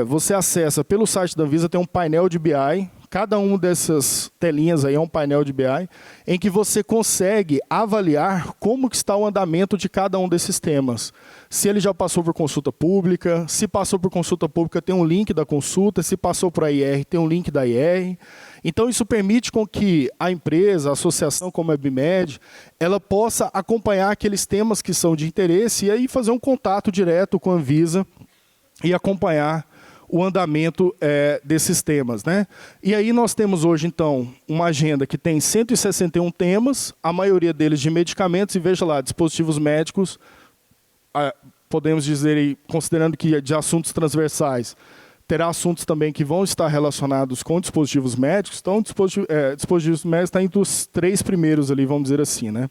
você acessa pelo site da Anvisa, tem um painel de BI, cada uma dessas telinhas aí é um painel de BI, em que você consegue avaliar como que está o andamento de cada um desses temas. Se ele já passou por consulta pública, se passou por consulta pública, tem um link da consulta, se passou por IR, tem um link da IR. Então, isso permite com que a empresa, a associação como a BIMED, ela possa acompanhar aqueles temas que são de interesse e aí fazer um contato direto com a Anvisa e acompanhar o andamento desses temas, né? E aí nós temos hoje, então, uma agenda que tem 161 temas, a maioria deles de medicamentos, e veja lá, dispositivos médicos, podemos dizer, aí, considerando que de assuntos transversais, terá assuntos também que vão estar relacionados com dispositivos médicos, então dispositivos médicos está entre os 3 primeiros ali, vamos dizer assim, né?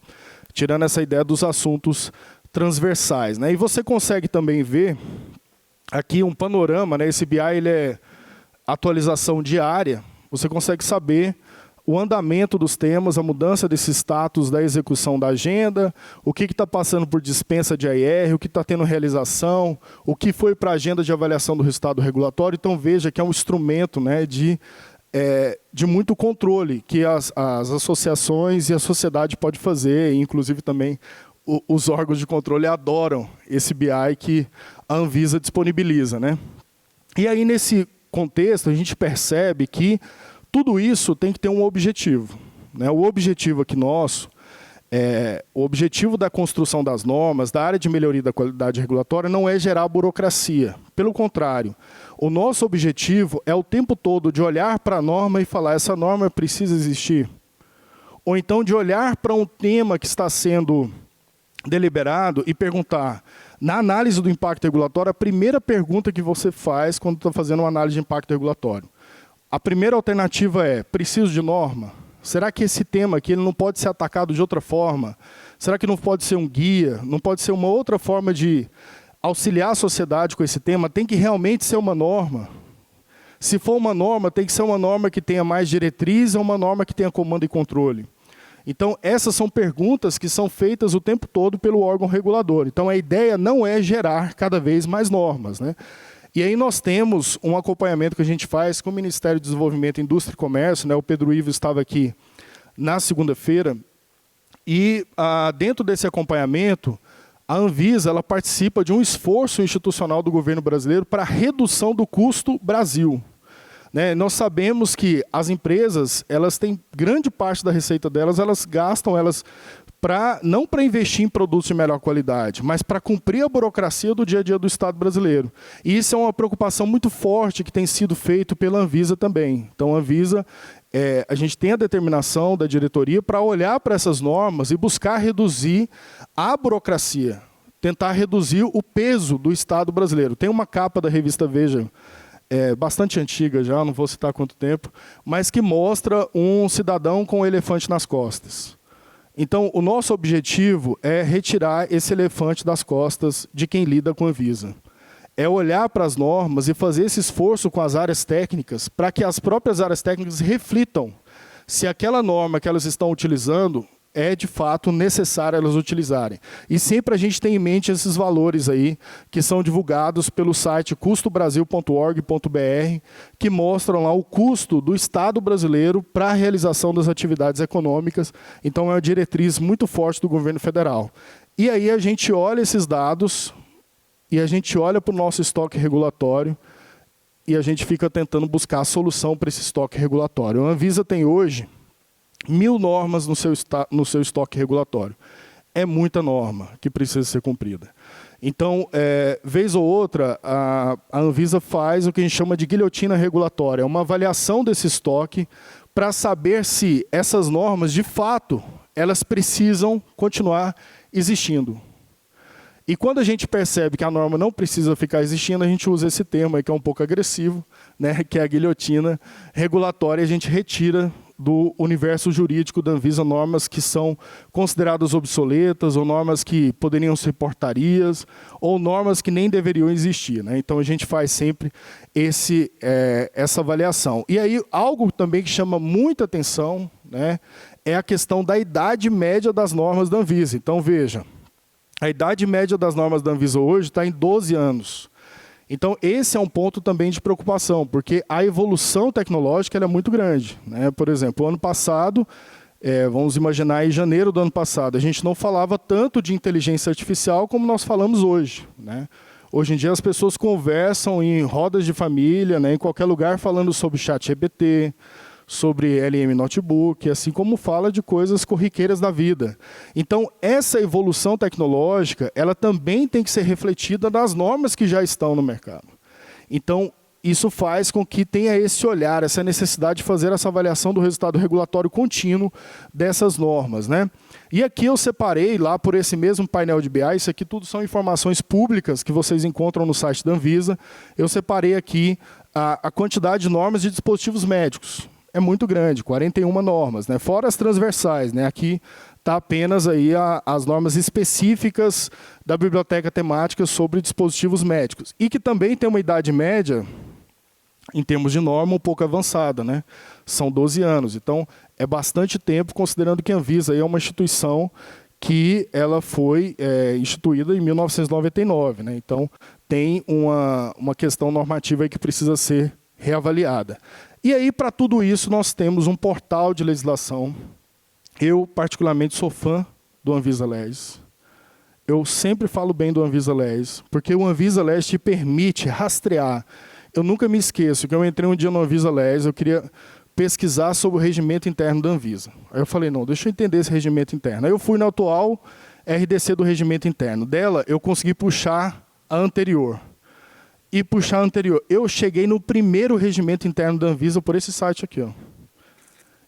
Tirando essa ideia dos assuntos transversais, né? E você consegue também ver aqui um panorama, né? Esse BI ele é atualização diária. Você consegue saber o andamento dos temas, a mudança desse status da execução da agenda, o que está passando por dispensa de AR, o que está tendo realização, o que foi para a agenda de avaliação do resultado regulatório. Então, veja que é um instrumento, né, de muito controle que as associações e a sociedade pode fazer, e inclusive também os órgãos de controle adoram esse BI que a Anvisa disponibiliza, né? E aí, nesse contexto, a gente percebe que tudo isso tem que ter um objetivo, né? O objetivo aqui nosso, o objetivo da construção das normas, da área de melhoria da qualidade regulatória, não é gerar burocracia. Pelo contrário, o nosso objetivo é o tempo todo de olhar para a norma e falar, essa norma precisa existir. Ou então de olhar para um tema que está sendo deliberado e perguntar, na análise do impacto regulatório, a primeira pergunta que você faz quando está fazendo uma análise de impacto regulatório. A primeira alternativa é, preciso de norma? Será que esse tema aqui ele não pode ser atacado de outra forma? Será que não pode ser um guia? Não pode ser uma outra forma de auxiliar a sociedade com esse tema? Tem que realmente ser uma norma? Se for uma norma, tem que ser uma norma que tenha mais diretriz ou uma norma que tenha comando e controle? Então, essas são perguntas que são feitas o tempo todo pelo órgão regulador. Então, a ideia não é gerar cada vez mais normas, né? E aí nós temos um acompanhamento que a gente faz com o Ministério do Desenvolvimento, Indústria e Comércio, né? O Pedro Ivo estava aqui na segunda-feira. E dentro desse acompanhamento, a Anvisa ela participa de um esforço institucional do governo brasileiro para a redução do custo Brasil. Né, nós sabemos que as empresas, elas têm grande parte da receita delas, elas gastam não para investir em produtos de melhor qualidade, mas para cumprir a burocracia do dia a dia do Estado brasileiro. E isso é uma preocupação muito forte que tem sido feito pela Anvisa também. Então, a Anvisa, a gente tem a determinação da diretoria para olhar para essas normas e buscar reduzir a burocracia, tentar reduzir o peso do Estado brasileiro. Tem uma capa da revista Veja, bastante antiga já, não vou citar quanto tempo, mas que mostra um cidadão com um elefante nas costas. Então, o nosso objetivo é retirar esse elefante das costas de quem lida com a Anvisa. É olhar para as normas e fazer esse esforço com as áreas técnicas para que as próprias áreas técnicas reflitam se aquela norma que elas estão utilizando é, de fato, necessário elas utilizarem. E sempre a gente tem em mente esses valores aí, que são divulgados pelo site custobrasil.org.br, que mostram lá o custo do Estado brasileiro para a realização das atividades econômicas. Então, é uma diretriz muito forte do governo federal. E aí a gente olha esses dados, e a gente olha para o nosso estoque regulatório, e a gente fica tentando buscar a solução para esse estoque regulatório. A Anvisa tem hoje 1.000 normas no seu estoque regulatório. É muita norma que precisa ser cumprida. Então, vez ou outra, a Anvisa faz o que a gente chama de guilhotina regulatória, uma avaliação desse estoque para saber se essas normas, de fato, elas precisam continuar existindo. E quando a gente percebe que a norma não precisa ficar existindo, a gente usa esse termo aí, que é um pouco agressivo, né, que é a guilhotina regulatória, e a gente retira do universo jurídico da Anvisa normas que são consideradas obsoletas, ou normas que poderiam ser portarias, ou normas que nem deveriam existir, né? Então, a gente faz sempre essa avaliação. E aí, algo também que chama muita atenção, né, é a questão da idade média das normas da Anvisa. Então, veja, a idade média das normas da Anvisa hoje está em 12 anos. Então, esse é um ponto também de preocupação, porque a evolução tecnológica ela é muito grande, né? Por exemplo, o ano passado, vamos imaginar em janeiro do ano passado, a gente não falava tanto de inteligência artificial como nós falamos hoje, né? Hoje em dia as pessoas conversam em rodas de família, né, em qualquer lugar, falando sobre ChatGPT, sobre LM Notebook, assim como fala de coisas corriqueiras da vida. Então, essa evolução tecnológica, ela também tem que ser refletida nas normas que já estão no mercado. Então, isso faz com que tenha esse olhar, essa necessidade de fazer essa avaliação do resultado regulatório contínuo dessas normas, né? E aqui eu separei, lá por esse mesmo painel de BI, isso aqui tudo são informações públicas que vocês encontram no site da Anvisa. Eu separei aqui a quantidade de normas de dispositivos médicos. É muito grande, 41 normas, né? Fora as transversais, né? Aqui está apenas aí as normas específicas da biblioteca temática sobre dispositivos médicos. E que também tem uma idade média, em termos de norma, um pouco avançada, né? São 12 anos. Então, é bastante tempo, considerando que a Anvisa é uma instituição que ela foi instituída em 1999. Né? Então, tem uma questão normativa aí que precisa ser reavaliada. E aí, para tudo isso, nós temos um portal de legislação. Eu, particularmente, sou fã do Anvisa Legis. Eu sempre falo bem do Anvisa Legis, porque o Anvisa Legis te permite rastrear. Eu nunca me esqueço que eu entrei um dia no Anvisa Legis, eu queria pesquisar sobre o regimento interno da Anvisa. Aí eu falei, não, deixa eu entender esse regimento interno. Aí eu fui na atual RDC do regimento interno. Dela, eu consegui puxar a anterior. E puxar a anterior. Eu cheguei no primeiro regimento interno da Anvisa por esse site aqui, ó.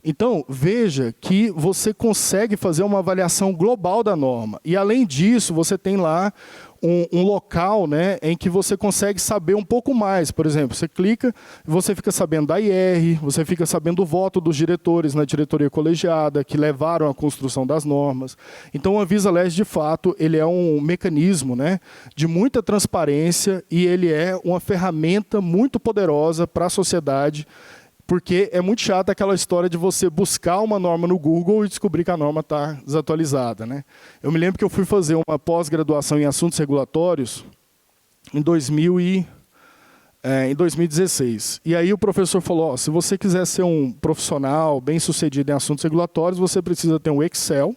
Então, veja que você consegue fazer uma avaliação global da norma. E, além disso, você tem lá um local, né, em que você consegue saber um pouco mais. Por exemplo, você clica e você fica sabendo da IR, você fica sabendo do voto dos diretores na diretoria colegiada, que levaram à construção das normas. Então, o Anvisa Legis, de fato, ele é um mecanismo, né, de muita transparência e ele é uma ferramenta muito poderosa para a sociedade, porque é muito chato aquela história de você buscar uma norma no Google e descobrir que a norma está desatualizada. Né? Eu me lembro que eu fui fazer uma pós-graduação em assuntos regulatórios em 2016. E aí o professor falou, ó, se você quiser ser um profissional bem-sucedido em assuntos regulatórios, você precisa ter um Excel,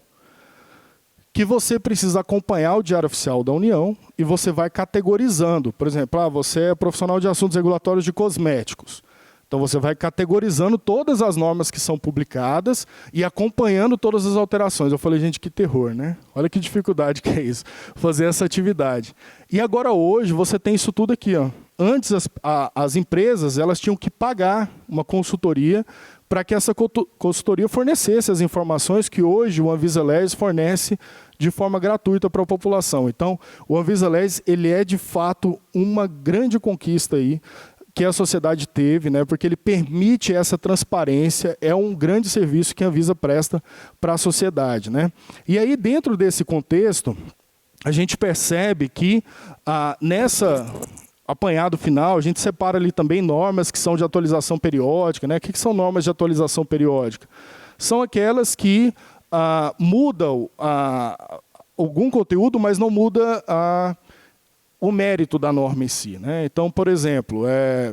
que você precisa acompanhar o Diário Oficial da União e você vai categorizando. Por exemplo, você é profissional de assuntos regulatórios de cosméticos. Então, você vai categorizando todas as normas que são publicadas e acompanhando todas as alterações. Eu falei, gente, que terror, né? Olha que dificuldade que é isso, fazer essa atividade. E agora, hoje, você tem isso tudo aqui. Ó. Antes, as empresas elas tinham que pagar uma consultoria para que essa consultoria fornecesse as informações que hoje o Anvisa Legis fornece de forma gratuita para a população. Então, o Anvisa Legis ele é, de fato, uma grande conquista aí, que a sociedade teve, né, porque ele permite essa transparência, é um grande serviço que a Anvisa presta para a sociedade. Né? E aí, dentro desse contexto, a gente percebe que nessa apanhado final, a gente separa ali também normas que são de atualização periódica. Né? O que são normas de atualização periódica? São aquelas que mudam algum conteúdo, mas não muda o mérito da norma em si. Né? Então, por exemplo,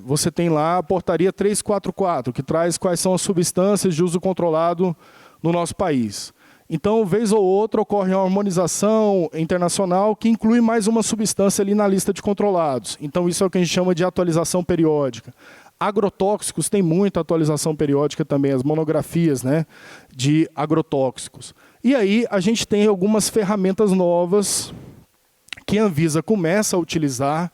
você tem lá a portaria 344, que traz quais são as substâncias de uso controlado no nosso país. Então, vez ou outra, ocorre uma harmonização internacional que inclui mais uma substância ali na lista de controlados. Então, isso é o que a gente chama de atualização periódica. Agrotóxicos tem muita atualização periódica também, as monografias, né, de agrotóxicos. E aí, a gente tem algumas ferramentas novas que a Anvisa começa a utilizar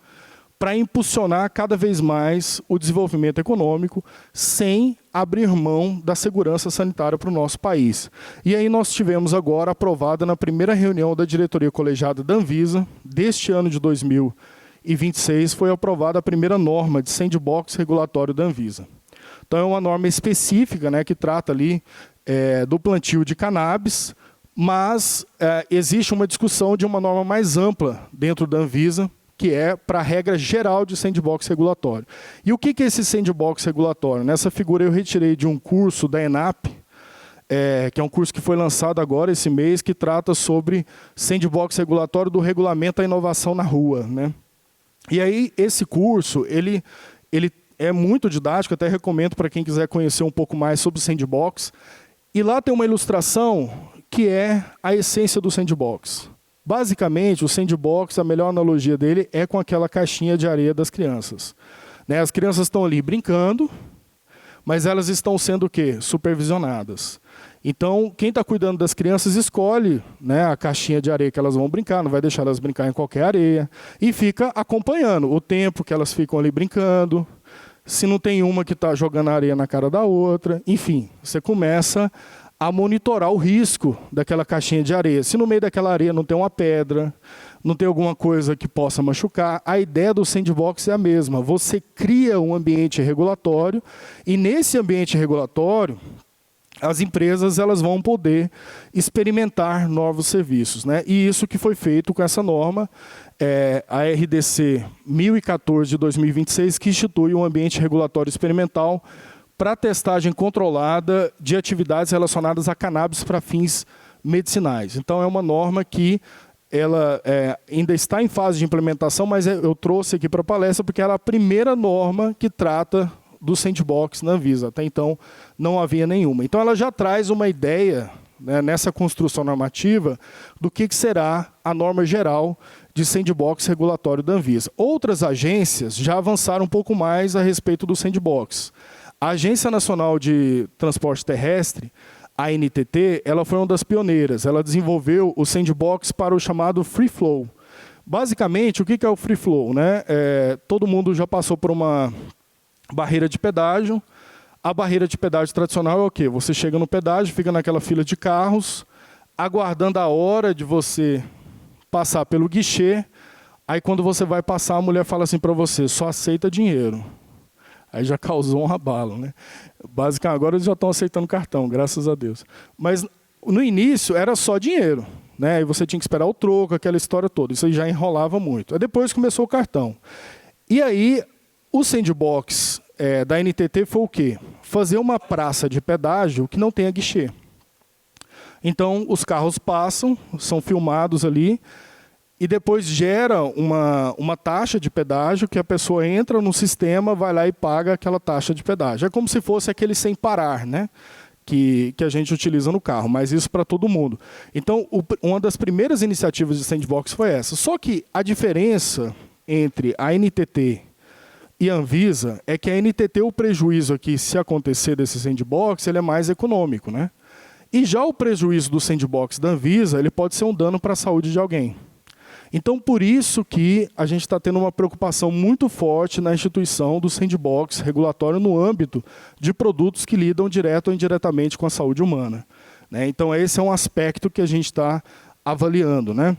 para impulsionar cada vez mais o desenvolvimento econômico sem abrir mão da segurança sanitária para o nosso país. E aí nós tivemos agora aprovada na primeira reunião da diretoria colegiada da Anvisa, deste ano de 2026, foi aprovada a primeira norma de sandbox regulatório da Anvisa. Então é uma norma específica, né, que trata ali do plantio de cannabis, mas existe uma discussão de uma norma mais ampla dentro da Anvisa, que é para a regra geral de sandbox regulatório. E o que é esse sandbox regulatório? Nessa figura eu retirei de um curso da ENAP, que é um curso que foi lançado agora esse mês, que trata sobre sandbox regulatório do regulamento à inovação na rua. Né? E aí esse curso, ele é muito didático, até recomendo para quem quiser conhecer um pouco mais sobre sandbox. E lá tem uma ilustração que é a essência do sandbox. Basicamente, o sandbox, a melhor analogia dele é com aquela caixinha de areia das crianças. Né? As crianças estão ali brincando, mas elas estão sendo o quê? Supervisionadas. Então, quem está cuidando das crianças escolhe, né, a caixinha de areia que elas vão brincar, não vai deixar elas brincar em qualquer areia, e fica acompanhando o tempo que elas ficam ali brincando, se não tem uma que está jogando a areia na cara da outra, enfim, você começa a monitorar o risco daquela caixinha de areia. Se no meio daquela areia não tem uma pedra, não tem alguma coisa que possa machucar, a ideia do sandbox é a mesma. Você cria um ambiente regulatório e nesse ambiente regulatório as empresas elas vão poder experimentar novos serviços. Né? E isso que foi feito com essa norma, a RDC 1014 de 2026, que institui um ambiente regulatório experimental para testagem controlada de atividades relacionadas a cannabis para fins medicinais. Então, é uma norma que ela ainda está em fase de implementação, mas eu trouxe aqui para a palestra porque ela é a primeira norma que trata do sandbox na Anvisa. Até então, não havia nenhuma. Então, ela já traz uma ideia, né, nessa construção normativa do que será a norma geral de sandbox regulatório da Anvisa. Outras agências já avançaram um pouco mais a respeito do sandbox. A Agência Nacional de Transporte Terrestre, a ANTT, ela foi uma das pioneiras. Ela desenvolveu o sandbox para o chamado free flow. Basicamente, o que é o free flow, né? Todo mundo já passou por uma barreira de pedágio. A barreira de pedágio tradicional é o quê? Você chega no pedágio, fica naquela fila de carros, aguardando a hora de você passar pelo guichê. Aí, quando você vai passar, a mulher fala assim para você, só aceita dinheiro. Aí já causou um abalo, né? Basicamente, agora eles já estão aceitando cartão, graças a Deus. Mas no início era só dinheiro, né? Aí você tinha que esperar o troco, aquela história toda. Isso aí já enrolava muito. Aí depois começou o cartão. E aí o sandbox da NTT foi o quê? Fazer uma praça de pedágio que não tenha guichê. Então os carros passam, são filmados ali, e depois gera uma taxa de pedágio que a pessoa entra no sistema, vai lá e paga aquela taxa de pedágio. É como se fosse aquele sem parar, né? Que a gente utiliza no carro, mas isso para todo mundo. Então, uma das primeiras iniciativas de sandbox foi essa. Só que a diferença entre a NTT e a Anvisa é que a NTT, o prejuízo aqui, se acontecer desse sandbox, ele é mais econômico, né? E já o prejuízo do sandbox da Anvisa, ele pode ser um dano para a saúde de alguém. Então, por isso que a gente está tendo uma preocupação muito forte na instituição do sandbox regulatório no âmbito de produtos que lidam direto ou indiretamente com a saúde humana, né? Então, esse é um aspecto que a gente está avaliando, né?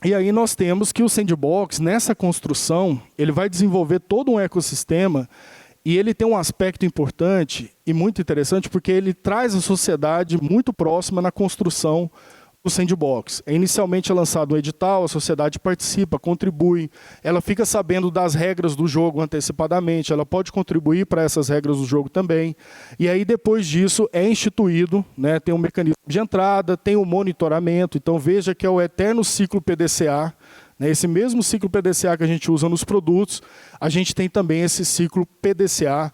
E aí nós temos que o sandbox, nessa construção, ele vai desenvolver todo um ecossistema e ele tem um aspecto importante e muito interessante porque ele traz a sociedade muito próxima na construção do sandbox. Inicialmente é lançado um edital, a sociedade participa, contribui, ela fica sabendo das regras do jogo antecipadamente, ela pode contribuir para essas regras do jogo também. E aí depois disso é instituído, né, tem um mecanismo de entrada, tem o monitoramento, então veja que é o eterno ciclo PDCA, né, esse mesmo ciclo PDCA que a gente usa nos produtos, a gente tem também esse ciclo PDCA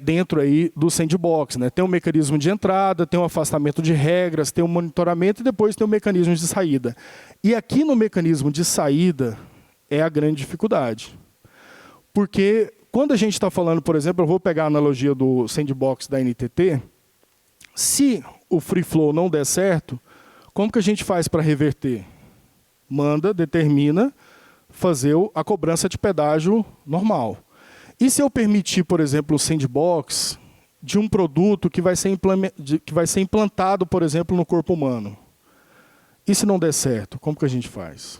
dentro aí do sandbox, né? Tem um mecanismo de entrada, tem um afastamento de regras, tem um monitoramento e depois tem um mecanismo de saída. E aqui no mecanismo de saída é a grande dificuldade. Porque quando a gente está falando, por exemplo, eu vou pegar a analogia do sandbox da NTT, se o free flow não der certo, como que a gente faz para reverter? Manda, determina fazer a cobrança de pedágio normal. E se eu permitir, por exemplo, o sandbox de um produto que vai ser implantado, por exemplo, no corpo humano? E se não der certo, como que a gente faz?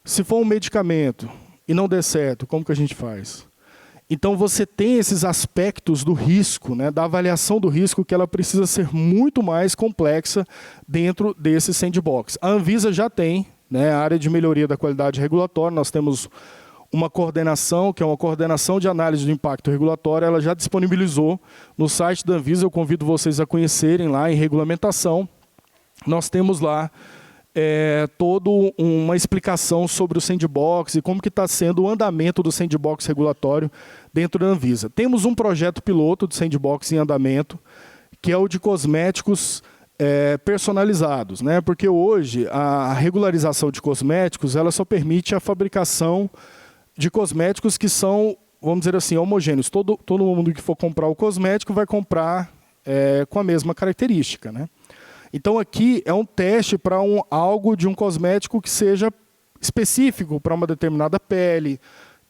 Se for um medicamento e não der certo, como que a gente faz? Então, você tem esses aspectos do risco, né, da avaliação do risco, que ela precisa ser muito mais complexa dentro desse sandbox. A Anvisa já tem, né, a área de melhoria da qualidade regulatória, nós temos uma coordenação, que é uma coordenação de análise do impacto regulatório, ela já disponibilizou no site da Anvisa, eu convido vocês a conhecerem lá em regulamentação. Nós temos lá toda uma explicação sobre o sandbox e como que está sendo o andamento do sandbox regulatório dentro da Anvisa. Temos um projeto piloto de sandbox em andamento, que é o de cosméticos personalizados, né? Porque hoje a regularização de cosméticos ela só permite a fabricação de cosméticos que são, vamos dizer assim, homogêneos. Todo mundo que for comprar o cosmético vai comprar com a mesma característica, né? Então, aqui é um teste para algo de um cosmético que seja específico para uma determinada pele.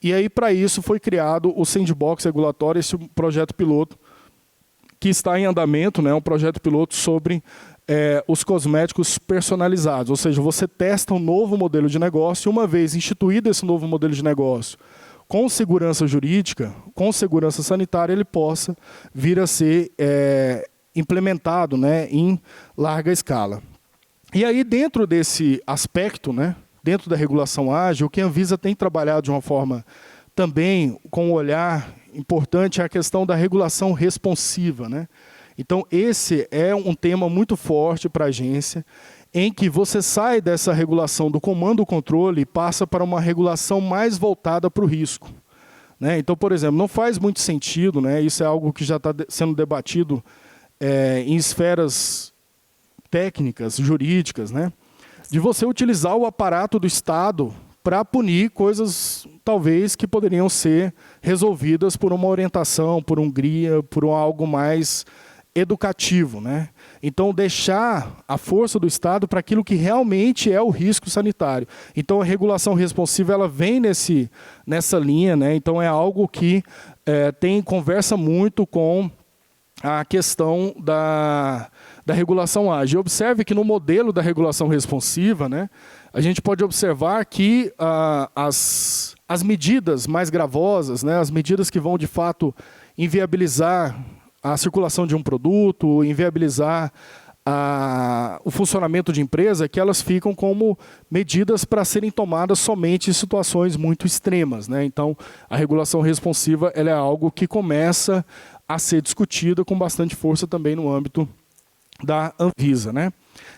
E aí, para isso, foi criado o sandbox regulatório, esse projeto piloto, que está em andamento, né? Um projeto piloto sobre os cosméticos personalizados. Ou seja, você testa um novo modelo de negócio e, uma vez instituído esse novo modelo de negócio, com segurança jurídica, com segurança sanitária, ele possa vir a ser implementado, né, em larga escala. E aí, dentro desse aspecto, né, dentro da regulação ágil, o que a Anvisa tem trabalhado de uma forma também com um olhar importante é a questão da regulação responsiva, né? Então, esse é um tema muito forte para a agência, em que você sai dessa regulação do comando-controle e passa para uma regulação mais voltada para o risco, né? Então, por exemplo, não faz muito sentido, né? Isso é algo que já está sendo debatido em esferas técnicas, jurídicas, né? De você utilizar o aparato do Estado para punir coisas, talvez, que poderiam ser resolvidas por uma orientação, por um guia, por algo mais educativo, né? Então, deixar a força do Estado para aquilo que realmente é o risco sanitário. Então, a regulação responsiva ela vem nessa linha, né? Então, é algo que conversa muito com a questão da regulação ágil. Observe que no modelo da regulação responsiva, né, a gente pode observar que as medidas mais gravosas, né, as medidas que vão, de fato, inviabilizar a circulação de um produto, inviabilizar o funcionamento de empresa, que elas ficam como medidas para serem tomadas somente em situações muito extremas, né? Então, a regulação responsiva ela é algo que começa a ser discutida com bastante força também no âmbito da Anvisa, né?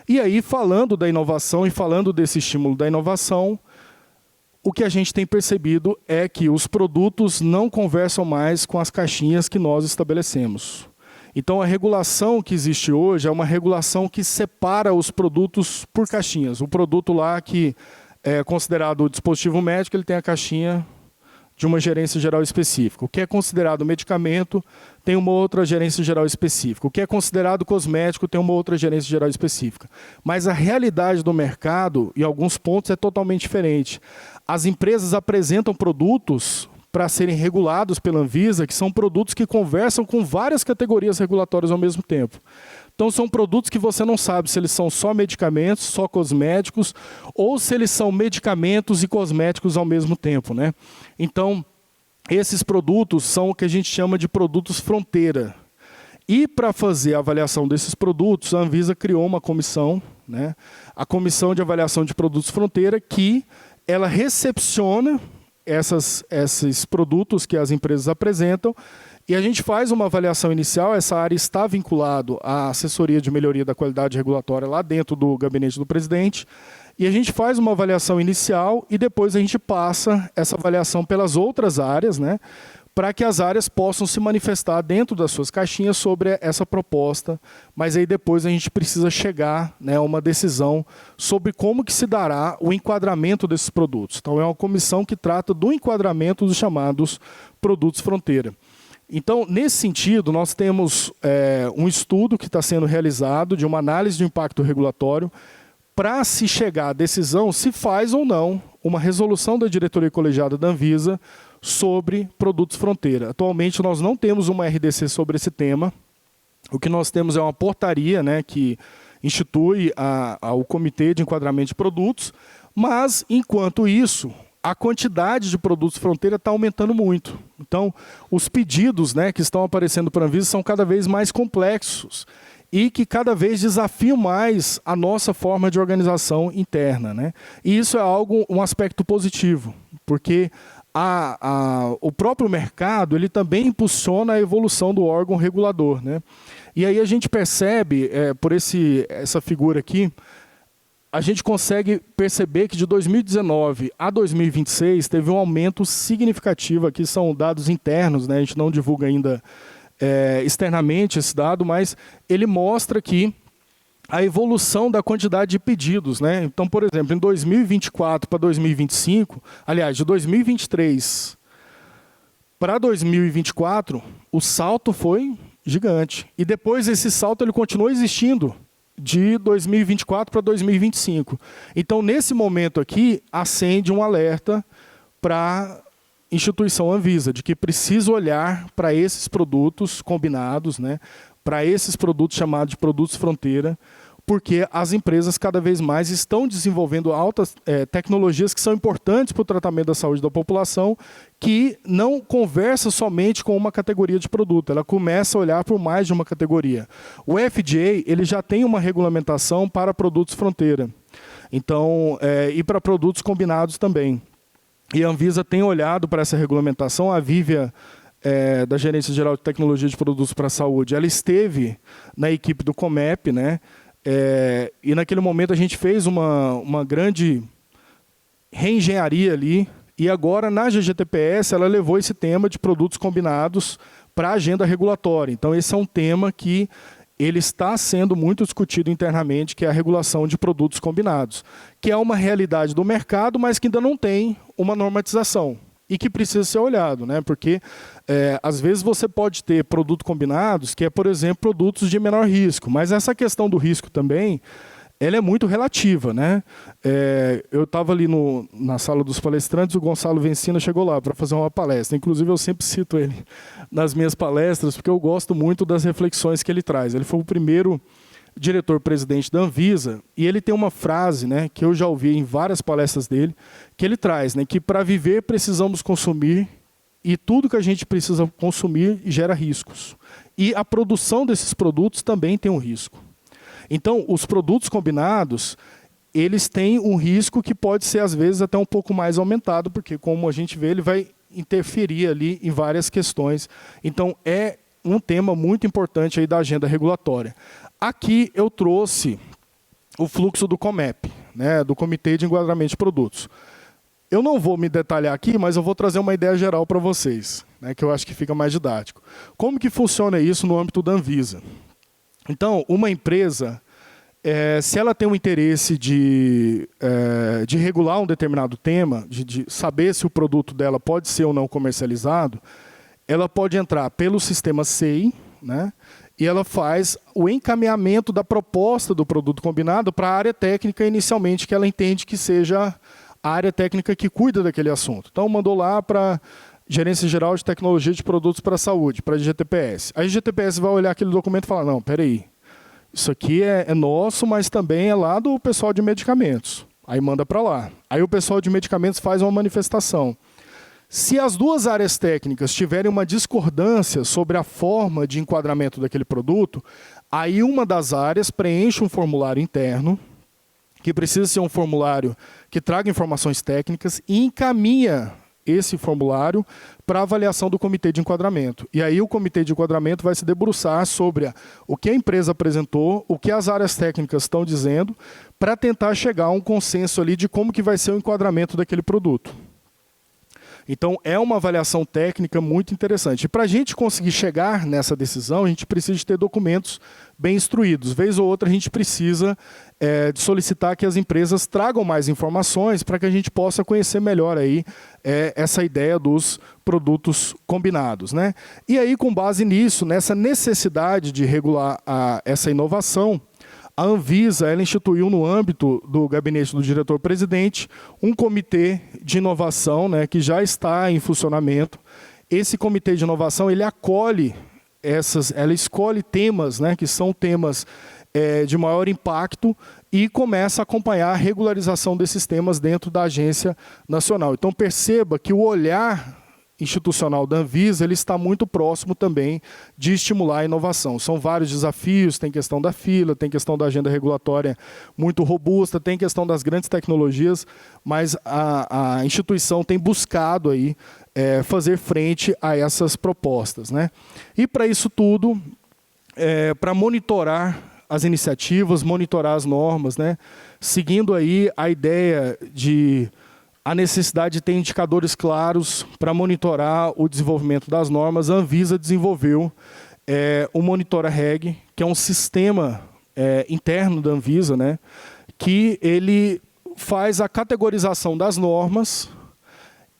E aí, falando da inovação e falando desse estímulo da inovação, o que a gente tem percebido é que os produtos não conversam mais com as caixinhas que nós estabelecemos. Então, a regulação que existe hoje é uma regulação que separa os produtos por caixinhas. O produto lá que é considerado dispositivo médico, ele tem a caixinha de uma gerência geral específica. O que é considerado medicamento tem uma outra gerência geral específica. O que é considerado cosmético tem uma outra gerência geral específica. Mas a realidade do mercado, em alguns pontos, é totalmente diferente. As empresas apresentam produtos para serem regulados pela Anvisa, que são produtos que conversam com várias categorias regulatórias ao mesmo tempo. Então, são produtos que você não sabe se eles são só medicamentos, só cosméticos, ou se eles são medicamentos e cosméticos ao mesmo tempo, né? Então, esses produtos são o que a gente chama de produtos fronteira. E para fazer a avaliação desses produtos, a Anvisa criou uma comissão, né? A Comissão de Avaliação de Produtos Fronteira, que ela recepciona esses produtos que as empresas apresentam, e a gente faz uma avaliação inicial. Essa área está vinculada à assessoria de melhoria da qualidade regulatória lá dentro do gabinete do presidente, e a gente faz uma avaliação inicial e depois a gente passa essa avaliação pelas outras áreas, né, para que as áreas possam se manifestar dentro das suas caixinhas sobre essa proposta, mas aí depois a gente precisa chegar, né, a uma decisão sobre como que se dará o enquadramento desses produtos. Então, é uma comissão que trata do enquadramento dos chamados produtos fronteira. Então, nesse sentido, nós temos um estudo que está sendo realizado de uma análise de impacto regulatório para se chegar à decisão se faz ou não uma resolução da diretoria colegiada da Anvisa sobre produtos fronteira. Atualmente, nós não temos uma RDC sobre esse tema. O que nós temos é uma portaria, né, que institui o Comitê de Enquadramento de Produtos, mas, enquanto isso, a quantidade de produtos fronteira está aumentando muito. Então, os pedidos, né, que estão aparecendo para a Anvisa são cada vez mais complexos e que cada vez desafiam mais a nossa forma de organização interna, né? E isso é um aspecto positivo, porque o próprio mercado ele também impulsiona a evolução do órgão regulador, né? E aí a gente percebe, por essa figura aqui, a gente consegue perceber que de 2019 a 2026 teve um aumento significativo. Aqui são dados internos, né? A gente não divulga ainda externamente esse dado, mas ele mostra que a evolução da quantidade de pedidos, né? Então, por exemplo, em 2024 para 2025, aliás, de 2023 para 2024, o salto foi gigante. E depois esse salto ele continuou existindo de 2024 para 2025. Então, nesse momento aqui, acende um alerta para a instituição Anvisa, de que precisa olhar para esses produtos combinados, né, para esses produtos chamados de produtos fronteira, porque as empresas cada vez mais estão desenvolvendo altas tecnologias que são importantes para o tratamento da saúde da população, que não conversa somente com uma categoria de produto, ela começa a olhar por mais de uma categoria. O FDA ele já tem uma regulamentação para produtos fronteira, então, e para produtos combinados também. E a Anvisa tem olhado para essa regulamentação. A Vivia da Gerência Geral de Tecnologia de Produtos para a Saúde, ela esteve na equipe do Comep, né? E naquele momento a gente fez uma grande reengenharia ali, e agora na GGTPS ela levou esse tema de produtos combinados para a agenda regulatória. Então esse é um tema que ele está sendo muito discutido internamente, que é a regulação de produtos combinados, que é uma realidade do mercado, mas que ainda não tem uma normatização e que precisa ser olhado, né? Porque às vezes você pode ter produtos combinados, que é, por exemplo, produtos de menor risco, mas essa questão do risco também, ela é muito relativa, né? Eu estava ali na sala dos palestrantes, o Gonçalo Vencina chegou lá para fazer uma palestra. Inclusive, eu sempre cito ele nas minhas palestras, porque eu gosto muito das reflexões que ele traz. Ele foi o primeiro diretor-presidente da Anvisa, e ele tem uma frase, né, que eu já ouvi em várias palestras dele, que ele traz, né, que para viver precisamos consumir, e tudo que a gente precisa consumir gera riscos. E a produção desses produtos também tem um risco. Então, os produtos combinados, eles têm um risco que pode ser, às vezes, até um pouco mais aumentado, porque, como a gente vê, ele vai interferir ali em várias questões. Então, é um tema muito importante aí da agenda regulatória. Aqui eu trouxe o fluxo do Comep, né, do Comitê de Enquadramento de Produtos. Eu não vou me detalhar aqui, mas eu vou trazer uma ideia geral para vocês, né, que eu acho que fica mais didático. Como que funciona isso no âmbito da Anvisa? Então, uma empresa, se ela tem um interesse de regular um determinado tema, de saber se o produto dela pode ser ou não comercializado, ela pode entrar pelo sistema SEI, né, e ela faz o encaminhamento da proposta do produto combinado para a área técnica inicialmente, que ela entende que seja a área técnica que cuida daquele assunto. Então, mandou lá para Gerência Geral de Tecnologia de Produtos para a Saúde, para a GTPS. A GTPS vai olhar aquele documento e falar, não, peraí, isso aqui é nosso, mas também é lá do pessoal de medicamentos. Aí manda para lá. Aí o pessoal de medicamentos faz uma manifestação. Se as duas áreas técnicas tiverem uma discordância sobre a forma de enquadramento daquele produto, aí uma das áreas preenche um formulário interno, que precisa ser um formulário que traga informações técnicas, e encaminha esse formulário para avaliação do comitê de enquadramento. E aí o comitê de enquadramento vai se debruçar sobre o que a empresa apresentou, o que as áreas técnicas estão dizendo, para tentar chegar a um consenso ali de como que vai ser o enquadramento daquele produto. Então, é uma avaliação técnica muito interessante. E para a gente conseguir chegar nessa decisão, a gente precisa de ter documentos bem instruídos. Vez ou outra, a gente precisa de solicitar que as empresas tragam mais informações para que a gente possa conhecer melhor aí, essa ideia dos produtos combinados, né? E aí, com base nisso, nessa necessidade de regular essa inovação, a Anvisa ela instituiu, no âmbito do gabinete do diretor-presidente, um comitê de inovação, né, que já está em funcionamento. Esse comitê de inovação ele acolhe ela escolhe temas, né, que são temas de maior impacto, e começa a acompanhar a regularização desses temas dentro da agência nacional. Então perceba que o olhar institucional da Anvisa ele está muito próximo também de estimular a inovação. São vários desafios, tem questão da fila, tem questão da agenda regulatória muito robusta, tem questão das grandes tecnologias, mas a instituição tem buscado aí, fazer frente a essas propostas, né? E para isso tudo, para monitorar as iniciativas, monitorar as normas, né? Seguindo aí a ideia de a necessidade de ter indicadores claros para monitorar o desenvolvimento das normas, a Anvisa desenvolveu o Monitora Reg, que é um sistema interno da Anvisa, né, que ele faz a categorização das normas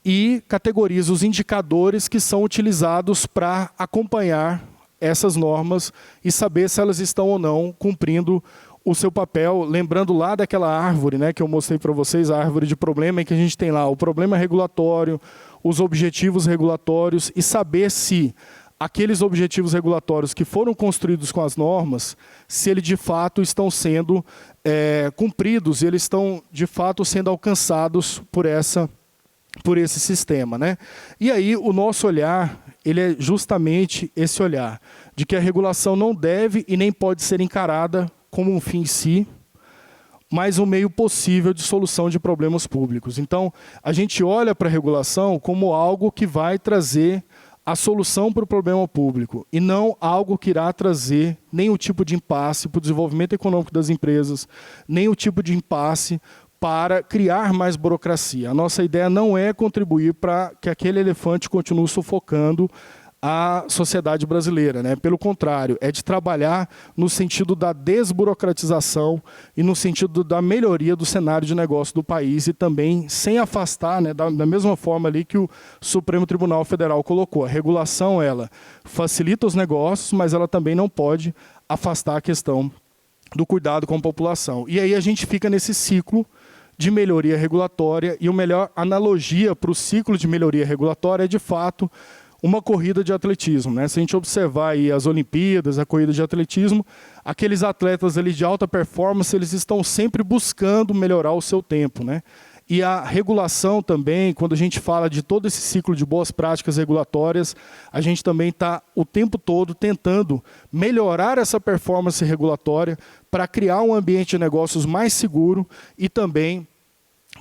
e categoriza os indicadores que são utilizados para acompanhar essas normas e saber se elas estão ou não cumprindo o seu papel, lembrando lá daquela árvore, né, que eu mostrei para vocês, a árvore de problema, em que a gente tem lá o problema regulatório, os objetivos regulatórios, e saber se aqueles objetivos regulatórios que foram construídos com as normas, se eles de fato estão sendo cumpridos, e eles estão de fato sendo alcançados por esse sistema, né? E aí o nosso olhar, ele é justamente esse olhar, de que a regulação não deve e nem pode ser encarada como um fim em si, mas um meio possível de solução de problemas públicos. Então, a gente olha para a regulação como algo que vai trazer a solução para o problema público e não algo que irá trazer nenhum tipo de impasse para o desenvolvimento econômico das empresas, nem o tipo de impasse para criar mais burocracia. A nossa ideia não é contribuir para que aquele elefante continue sufocando a sociedade brasileira, né? Pelo contrário, é de trabalhar no sentido da desburocratização e no sentido da melhoria do cenário de negócio do país e também sem afastar, né, da mesma forma ali que o Supremo Tribunal Federal colocou. A regulação, ela facilita os negócios, mas ela também não pode afastar a questão do cuidado com a população. E aí a gente fica nesse ciclo de melhoria regulatória e a melhor analogia para o ciclo de melhoria regulatória é, de fato, uma corrida de atletismo, né? Se a gente observar aí as Olimpíadas, a corrida de atletismo, aqueles atletas ali de alta performance, eles estão sempre buscando melhorar o seu tempo, né? E a regulação também, quando a gente fala de todo esse ciclo de boas práticas regulatórias, a gente também está o tempo todo tentando melhorar essa performance regulatória para criar um ambiente de negócios mais seguro e também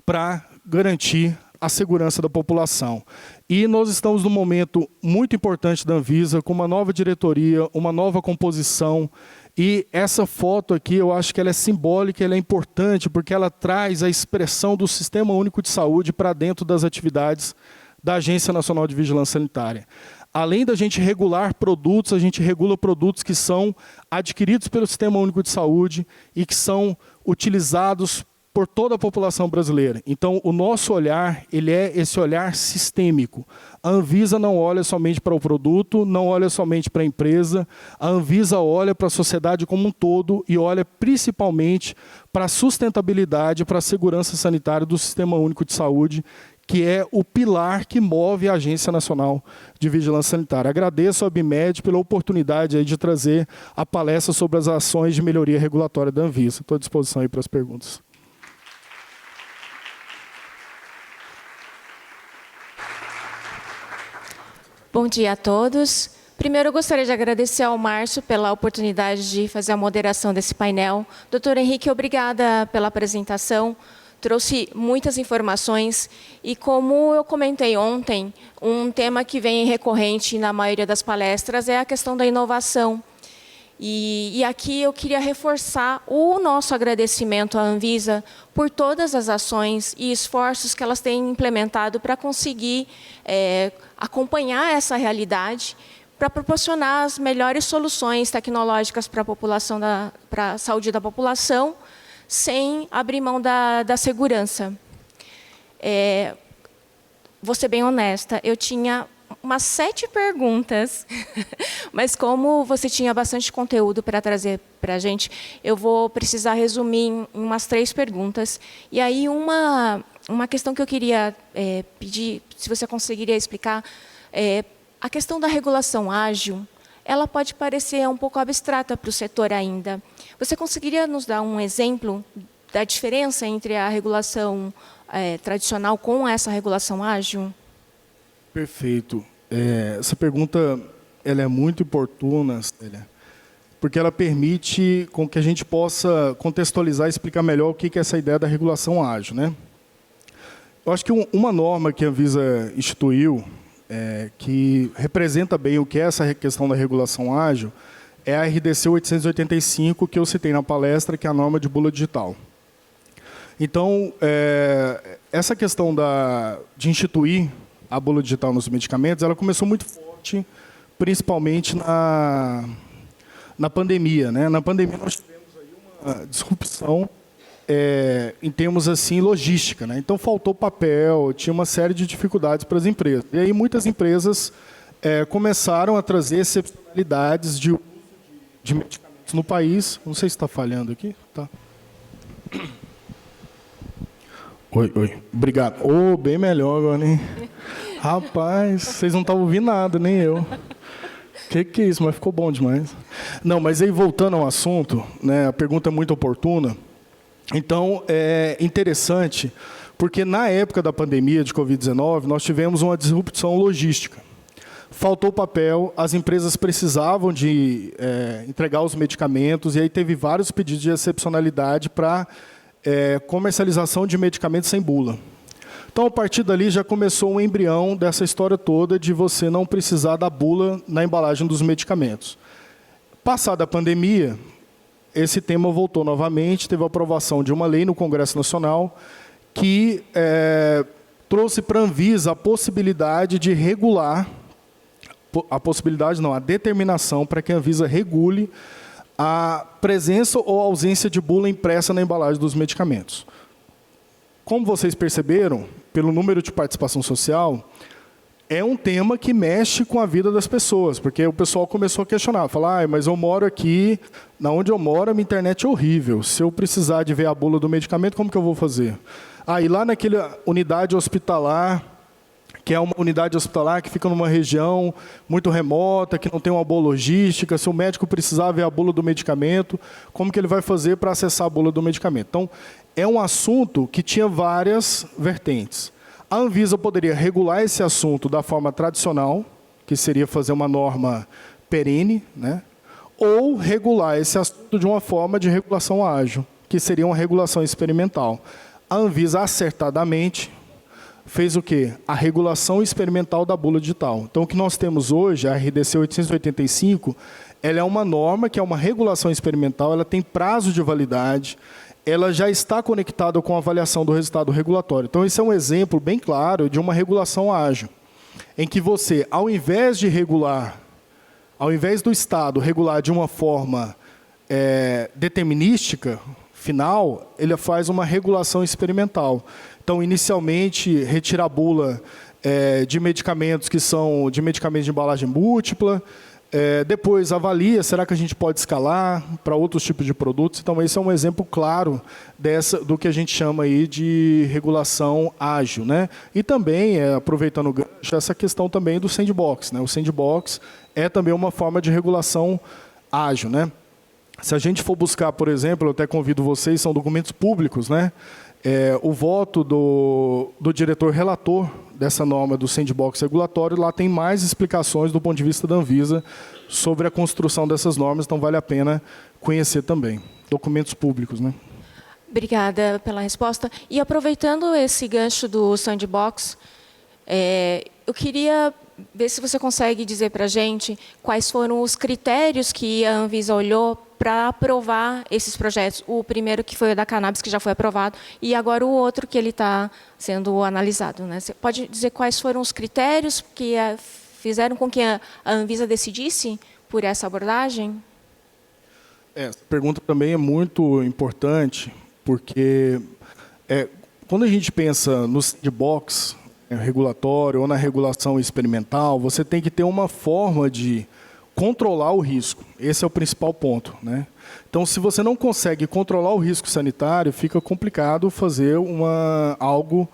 para garantir a segurança da população. E nós estamos num momento muito importante da Anvisa, com uma nova diretoria, uma nova composição, e essa foto aqui, eu acho que ela é simbólica, ela é importante, porque ela traz a expressão do Sistema Único de Saúde para dentro das atividades da Agência Nacional de Vigilância Sanitária. Além da gente regular produtos, a gente regula produtos que são adquiridos pelo Sistema Único de Saúde e que são utilizados por toda a população brasileira. Então, o nosso olhar, ele é esse olhar sistêmico. A Anvisa não olha somente para o produto, não olha somente para a empresa, a Anvisa olha para a sociedade como um todo e olha principalmente para a sustentabilidade, para a segurança sanitária do Sistema Único de Saúde, que é o pilar que move a Agência Nacional de Vigilância Sanitária. Agradeço ao ABMED pela oportunidade aí de trazer a palestra sobre as ações de melhoria regulatória da Anvisa. Estou à disposição aí para as perguntas. Bom dia a todos. Primeiro, eu gostaria de agradecer ao Márcio pela oportunidade de fazer a moderação desse painel. Doutor Henrique, obrigada pela apresentação. Trouxe muitas informações e, como eu comentei ontem, um tema que vem recorrente na maioria das palestras é a questão da inovação. E aqui eu queria reforçar o nosso agradecimento à Anvisa por todas as ações e esforços que elas têm implementado para conseguir acompanhar essa realidade, para proporcionar as melhores soluções tecnológicas para a população, para a saúde da população, sem abrir mão da segurança. Vou ser bem honesta, eu tinha umas 7 perguntas, mas como você tinha bastante conteúdo para trazer para a gente, eu vou precisar resumir em umas 3 perguntas. E aí uma questão que eu queria pedir, se você conseguiria explicar, a questão da regulação ágil, ela pode parecer um pouco abstrata para o setor ainda. Você conseguiria nos dar um exemplo da diferença entre a regulação tradicional com essa regulação ágil? Perfeito. Essa pergunta ela é muito oportuna, Célia, porque ela permite com que a gente possa contextualizar e explicar melhor o que é essa ideia da regulação ágil, né? Eu acho que uma norma que a Anvisa instituiu, que representa bem o que é essa questão da regulação ágil, é a RDC 885, que eu citei na palestra, que é a norma de bula digital. Então, essa questão de instituir a bula digital nos medicamentos, ela começou muito forte, principalmente na pandemia, né? Na pandemia nós tivemos aí uma disrupção em termos assim logística, né? Então faltou papel, tinha uma série de dificuldades para as empresas. E aí muitas empresas começaram a trazer excepcionalidades de uso de medicamentos no país. Não sei se está falhando aqui, tá? Oi. Obrigado. Bem melhor agora, hein? Rapaz, vocês não estavam ouvindo nada, nem eu. Que é isso? Mas ficou bom demais. Não, mas aí voltando ao assunto, né, a pergunta é muito oportuna. Então, é interessante, porque na época da pandemia de Covid-19, nós tivemos uma disrupção logística. Faltou papel, as empresas precisavam de entregar os medicamentos, e aí teve vários pedidos de excepcionalidade para comercialização de medicamentos sem bula. Então, a partir dali, já começou um embrião dessa história toda de você não precisar da bula na embalagem dos medicamentos. Passada a pandemia, esse tema voltou novamente, teve a aprovação de uma lei no Congresso Nacional que trouxe para a Anvisa a possibilidade de regular, a determinação para que a Anvisa regule a presença ou ausência de bula impressa na embalagem dos medicamentos. Como vocês perceberam, pelo número de participação social, é um tema que mexe com a vida das pessoas, porque o pessoal começou a questionar, falar, mas eu moro aqui, onde eu moro a minha internet é horrível, se eu precisar de ver a bula do medicamento, como que eu vou fazer? E lá naquela unidade hospitalar, que é uma unidade hospitalar que fica numa região muito remota, que não tem uma boa logística, se o médico precisar ver a bula do medicamento, como que ele vai fazer para acessar a bula do medicamento? Então, é um assunto que tinha várias vertentes. A Anvisa poderia regular esse assunto da forma tradicional, que seria fazer uma norma perene, né? Ou regular esse assunto de uma forma de regulação ágil, que seria uma regulação experimental. A Anvisa, acertadamente, fez o quê? A regulação experimental da bula digital. Então, o que nós temos hoje, a RDC 885, ela é uma norma que é uma regulação experimental, ela tem prazo de validade, ela já está conectada com a avaliação do resultado regulatório. Então, esse é um exemplo bem claro de uma regulação ágil, em que você, ao invés de regular, ao invés do Estado regular de uma forma determinística, final, ele faz uma regulação experimental. Então, inicialmente, retira a bula de medicamentos que são de medicamentos de embalagem múltipla, depois avalia, será que a gente pode escalar para outros tipos de produtos? Então, esse é um exemplo claro do que a gente chama aí de regulação ágil, né? E também, aproveitando o gancho, essa questão também do sandbox, né? O sandbox é também uma forma de regulação ágil, né? Se a gente for buscar, por exemplo, eu até convido vocês, são documentos públicos, né? O voto do diretor relator dessa norma do sandbox regulatório, lá tem mais explicações do ponto de vista da Anvisa sobre a construção dessas normas, então vale a pena conhecer também. Documentos públicos, né? Obrigada pela resposta. E aproveitando esse gancho do sandbox, eu queria ver se você consegue dizer para a gente quais foram os critérios que a Anvisa olhou para aprovar esses projetos. O primeiro que foi o da cannabis, que já foi aprovado, e agora o outro que ele está sendo analisado, né? Você pode dizer quais foram os critérios que fizeram com que a Anvisa decidisse por essa abordagem? Essa pergunta também é muito importante, porque quando a gente pensa no sandbox regulatório ou na regulação experimental, você tem que ter uma forma de controlar o risco. Esse é o principal ponto, né? Então, se você não consegue controlar o risco sanitário, fica complicado fazer algo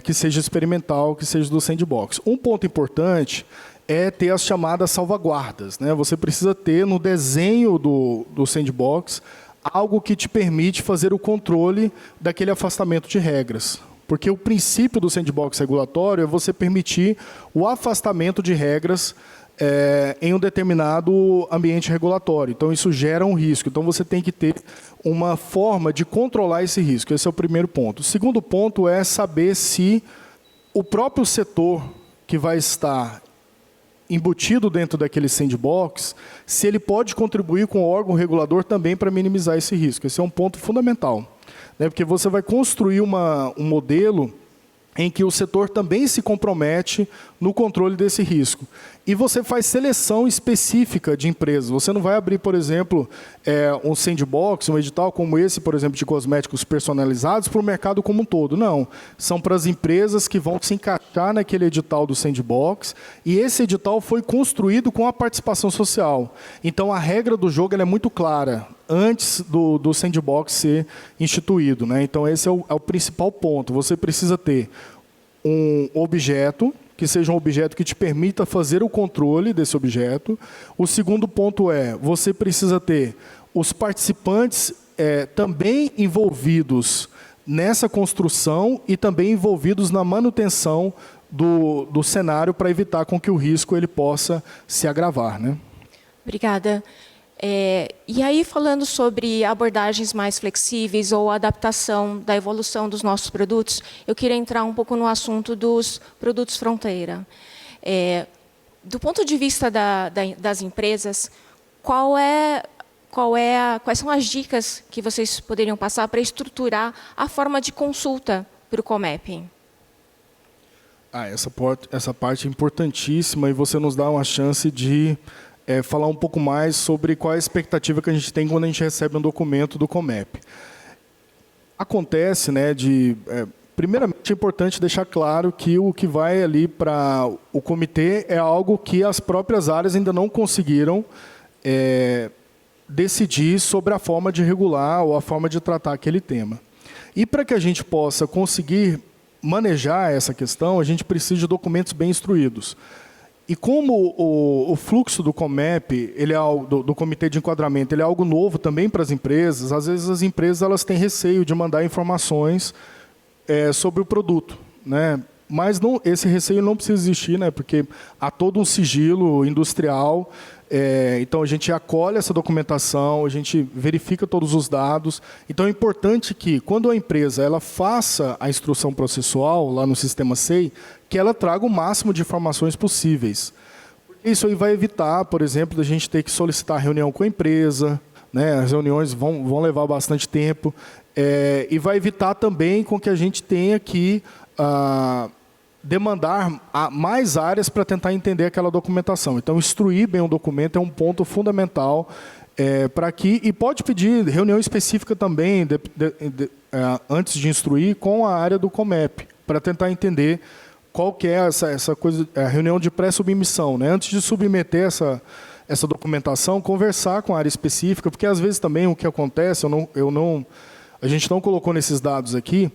que seja experimental, que seja do sandbox. Um ponto importante é ter as chamadas salvaguardas, né? Você precisa ter no desenho do sandbox algo que te permite fazer o controle daquele afastamento de regras. Porque o princípio do sandbox regulatório é você permitir o afastamento de regras em um determinado ambiente regulatório. Então, isso gera um risco. Então, você tem que ter uma forma de controlar esse risco. Esse é o primeiro ponto. O segundo ponto é saber se o próprio setor que vai estar embutido dentro daquele sandbox, se ele pode contribuir com o órgão regulador também para minimizar esse risco. Esse é um ponto fundamental, né? Porque você vai construir um modelo em que o setor também se compromete no controle desse risco. E você faz seleção específica de empresas. Você não vai abrir, por exemplo, um sandbox, um edital como esse, por exemplo, de cosméticos personalizados para o mercado como um todo. Não. São para as empresas que vão se encaixar naquele edital do sandbox. E esse edital foi construído com a participação social. Então, a regra do jogo ela é muito clara antes do sandbox ser instituído, né? Então, esse é o principal ponto. Você precisa ter um objeto, que seja um objeto que te permita fazer o controle desse objeto. O segundo ponto você precisa ter os participantes também envolvidos nessa construção e também envolvidos na manutenção do cenário para evitar com que o risco ele possa se agravar, né? Obrigada. E aí, falando sobre abordagens mais flexíveis ou adaptação da evolução dos nossos produtos, eu queria entrar um pouco no assunto dos produtos fronteira. Do ponto de vista das empresas, quais são as dicas que vocês poderiam passar para estruturar a forma de consulta para o Comep? Essa parte é importantíssima e você nos dá uma chance de falar um pouco mais sobre qual é a expectativa que a gente tem quando a gente recebe um documento do Comep. Acontece, primeiramente é importante deixar claro que o que vai ali para o comitê é algo que as próprias áreas ainda não conseguiram decidir sobre a forma de regular ou a forma de tratar aquele tema. E para que a gente possa conseguir manejar essa questão, a gente precisa de documentos bem instruídos. E como o fluxo do Comep, do Comitê de Enquadramento, ele é algo novo também para as empresas, às vezes as empresas elas têm receio de mandar informações sobre o produto, Mas esse receio não precisa existir, porque há todo um sigilo industrial. Então, a gente acolhe essa documentação, a gente verifica todos os dados. Então, é importante que, quando a empresa ela faça a instrução processual lá no sistema SEI, que ela traga o máximo de informações possíveis. Isso aí vai evitar, por exemplo, da gente ter que solicitar reunião com a empresa, As reuniões vão levar bastante tempo. E vai evitar também com que a gente tenha que demandar mais áreas para tentar entender aquela documentação. Então, instruir bem o documento é um ponto fundamental para que... E pode pedir reunião específica também, antes de instruir, com a área do Comep, para tentar entender qual que é essa coisa, a reunião de pré-submissão. Antes de submeter essa documentação, conversar com a área específica, porque às vezes também o que acontece, a gente não colocou nesses dados aqui,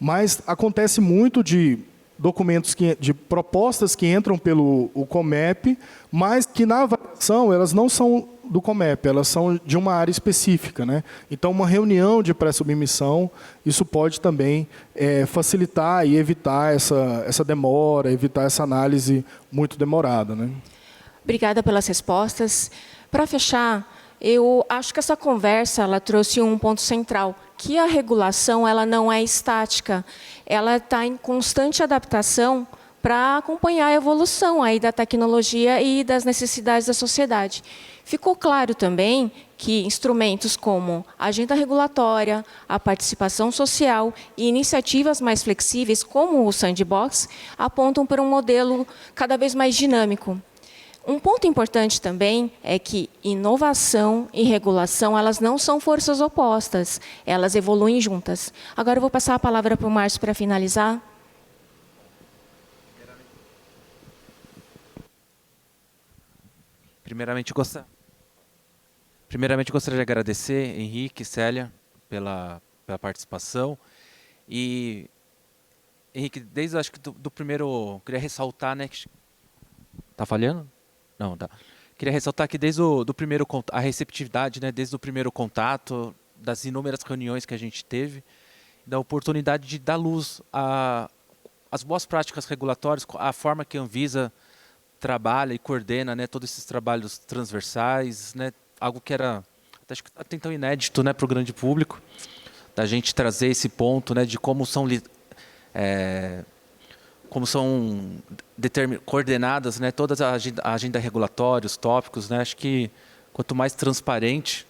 mas acontece muito de documentos, de propostas que entram pelo Comep, mas que na avaliação elas não são do Comep, elas são de uma área específica. Então, uma reunião de pré-submissão, isso pode também facilitar e evitar essa demora, evitar essa análise muito demorada. Obrigada pelas respostas. Para fechar, eu acho que essa conversa ela trouxe um ponto central, que a regulação ela não é estática, ela está em constante adaptação para acompanhar a evolução aí da tecnologia e das necessidades da sociedade. Ficou claro também que instrumentos como a agenda regulatória, a participação social e iniciativas mais flexíveis, como o Sandbox, apontam para um modelo cada vez mais dinâmico. Um ponto importante também é que inovação e regulação elas não são forças opostas, elas evoluem juntas. Agora eu vou passar a palavra para o Márcio para finalizar. Primeiramente, gostaria de agradecer, Henrique e Célia, pela participação. E, Henrique, desde acho que do primeiro... Queria ressaltar, que... Está falhando? Não, tá. Queria ressaltar que desde do primeiro a receptividade, desde o primeiro contato, das inúmeras reuniões que a gente teve, da oportunidade de dar luz às boas práticas regulatórias, a forma que a Anvisa trabalha e coordena, todos esses trabalhos transversais, algo que era acho que até então inédito, para o grande público, da gente trazer esse ponto, de como são coordenadas, todas a agenda regulatória, os tópicos, Acho que quanto mais transparente,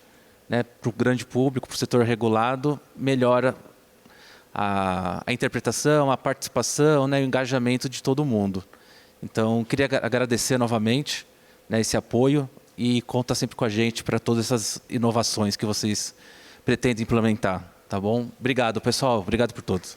para o grande público, para o setor regulado, melhora a interpretação, a participação, o engajamento de todo mundo. Então, queria agradecer novamente esse apoio e conta sempre com a gente para todas essas inovações que vocês pretendem implementar, tá bom? Obrigado, pessoal. Obrigado por todos.